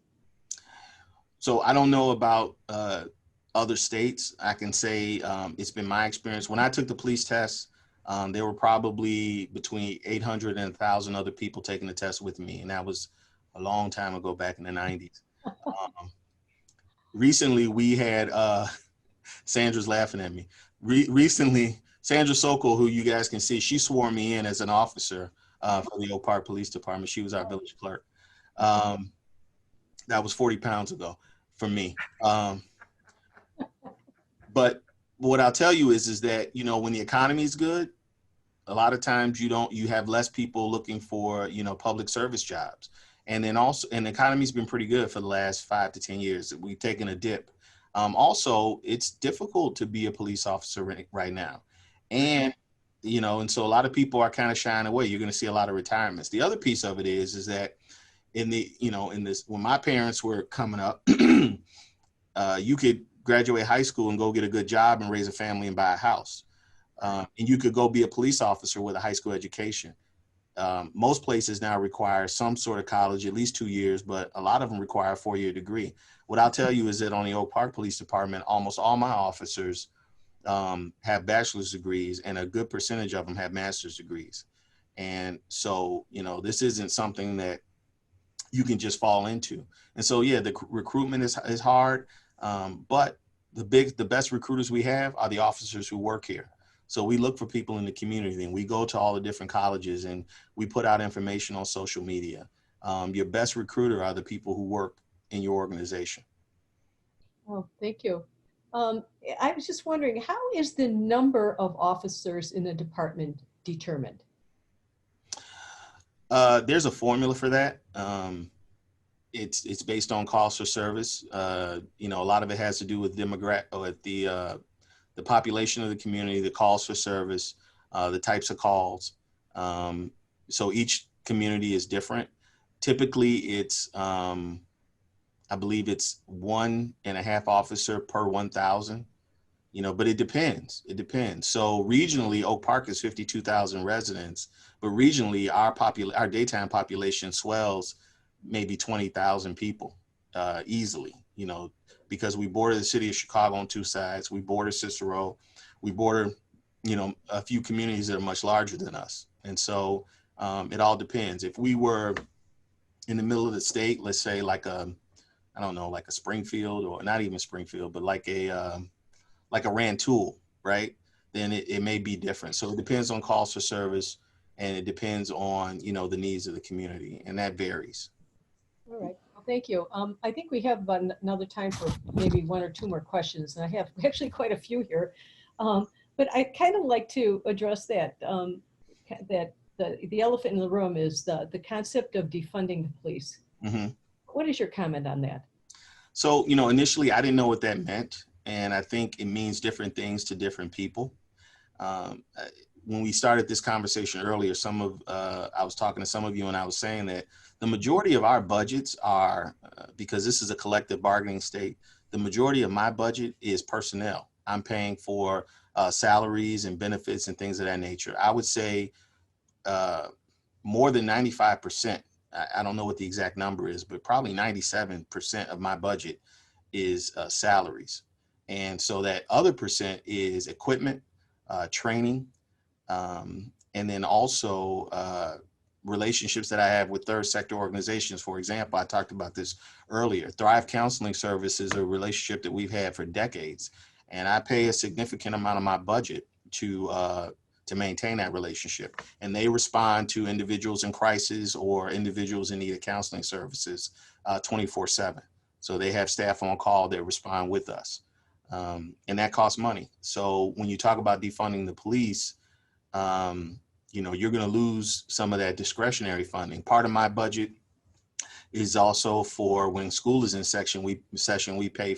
S5: So I don't know about other states. I can say it's been my experience. When I took the police test, there were probably between 800 and 1,000 other people taking the test with me. And that was a long time ago, back in the 90s. Recently, we had, Sandra's laughing at me. Recently, Sandra Sokol, who you guys can see, she swore me in as an officer for the Oak Park Police Department. She was our village clerk. That was 40 pounds ago for me. But what I'll tell you is that, you know, when the economy is good, a lot of times you have less people looking for, you know, public service jobs. And then also, and the economy's been pretty good for the last 5 to 10 years. We've taken a dip. Also, it's difficult to be a police officer right now. And, you know, and so a lot of people are kind of shying away. You're going to see a lot of retirements. The other piece of it is that when my parents were coming up, you could graduate high school and go get a good job and raise a family and buy a house. And you could go be a police officer with a high school education. Most places now require some sort of college, at least 2 years, but a lot of them require a 4-year degree. What I'll tell you is that on the Oak Park Police Department, almost all my officers have bachelor's degrees, and a good percentage of them have master's degrees. And so, you know, this isn't something that you can just fall into. And so, yeah, the recruitment is hard, but the best recruiters we have are the officers who work here. So we look for people in the community, and we go to all the different colleges, and we put out information on social media. Your best recruiter are the people who work in your organization.
S4: Oh, thank you. I was just wondering, how is the number of officers in the department determined?
S5: There's a formula for that. It's based on cost for service. You know, a lot of it has to do with the population of the community, the calls for service, the types of calls. So each community is different. Typically, it's I believe it's 1.5 officer per 1,000. But it depends. It depends. So regionally, Oak Park is 52,000 residents, but regionally, our daytime population swells maybe 20,000 people easily. Because we border the city of Chicago on two sides. We border Cicero. We border, a few communities that are much larger than us. And so it all depends. If we were in the middle of the state, let's say like a Springfield, or not even Springfield, but like a Rantoul, right? Then it may be different. So it depends on calls for service, and it depends on, the needs of the community, and that varies.
S4: All right, well, thank you. I think we have another time for maybe one or two more questions, and I have actually quite a few here. But I kind of like to address that, that the elephant in the room is the concept of defunding the police.
S5: Mm-hmm.
S4: What is your comment on that?
S5: So, initially I didn't know what that meant. And I think it means different things to different people. When we started this conversation earlier, I was talking to some of you, and I was saying that the majority of our budgets are, because this is a collective bargaining state, the majority of my budget is personnel. I'm paying for salaries and benefits and things of that nature. I would say more than 95%, I don't know what the exact number is, but probably 97% of my budget is salaries. And so that other percent is equipment, training, and then also relationships that I have with third sector organizations. For example, I talked about this earlier. Thrive Counseling Service is a relationship that we've had for decades. And I pay a significant amount of my budget to maintain that relationship. And they respond to individuals in crisis or individuals in need of counseling services 24/7. So they have staff on call that respond with us. And that costs money. So when you talk about defunding the police, you're going to lose some of that discretionary funding. Part of my budget is also for when school is in session, we pay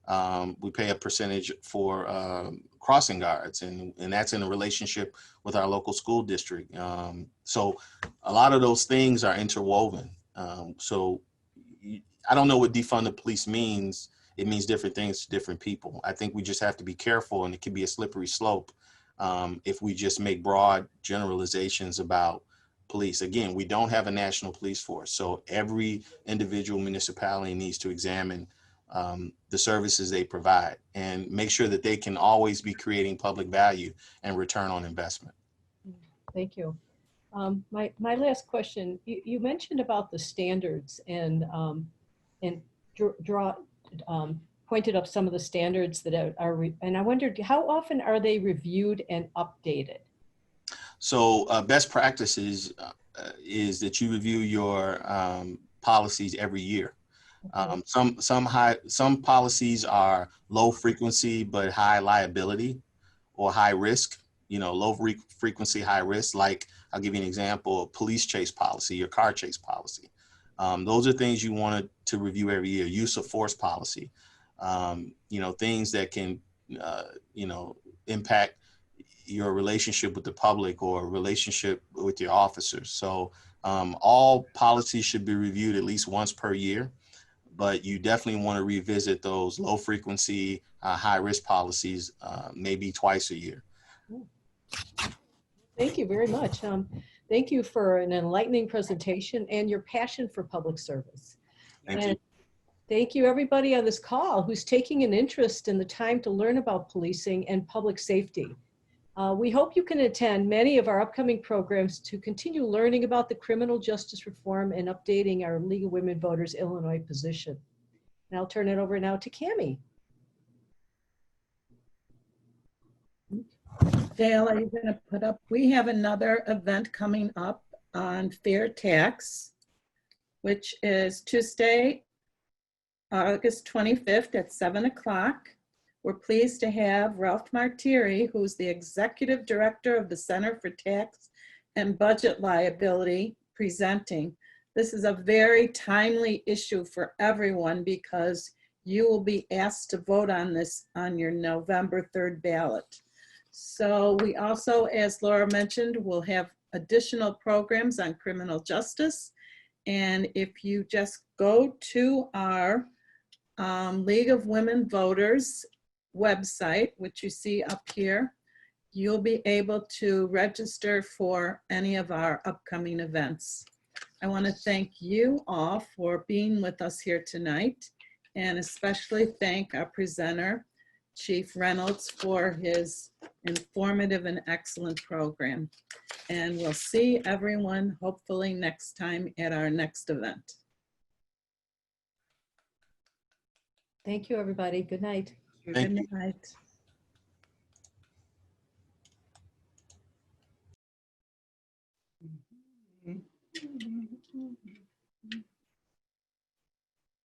S5: a percentage for crossing guards, and that's in a relationship with our local school district. So a lot of those things are interwoven. So I don't know what defund the police means. It means different things to different people. I think we just have to be careful, and it can be a slippery slope if we just make broad generalizations about police. Again, we don't have a national police force, so every individual municipality needs to examine the services they provide and make sure that they can always be creating public value and return on investment.
S4: Thank you. My last question, you mentioned about the standards and pointed up some of the standards that are, and I wondered how often are they reviewed and updated? So
S5: best practices is that you review your policies every year. Some policies are low frequency but high liability or high risk. Low frequency, high risk. Like I'll give you an example: police chase policy, your car chase policy. Those are things you want to review every year. Use of force policy. Things that can impact your relationship with the public or relationship with your officers. So all policies should be reviewed at least once per year, but you definitely want to revisit those low frequency, high risk policies maybe twice a year.
S4: Thank you very much. Thank you for an enlightening presentation and your passion for public service.
S5: Thank you.
S4: Thank you everybody on this call who's taking an interest in the time to learn about policing and public safety. We hope you can attend many of our upcoming programs to continue learning about the criminal justice reform and updating our League of Women Voters Illinois position. And I'll turn it over now to Cammie.
S3: Dale, are you going to put up? We have another event coming up on fair tax, which is Tuesday, August 25th at 7 o'clock. We're pleased to have Ralph Martiri, who's the Executive Director of the Center for Tax and Budget Liability, presenting. This is a very timely issue for everyone because you will be asked to vote on this on your November 3rd ballot. So we also, as Laura mentioned, will have additional programs on criminal justice And if you just go to our League of Women Voters website, which you see up here, you'll be able to register for any of our upcoming events. I want to thank you all for being with us here tonight, and especially thank our presenter, Chief Reynolds, for his informative and excellent program. And we'll see everyone hopefully next time at our next event.
S4: Thank you, everybody. Good night.
S3: Good night.
S2: Mhm.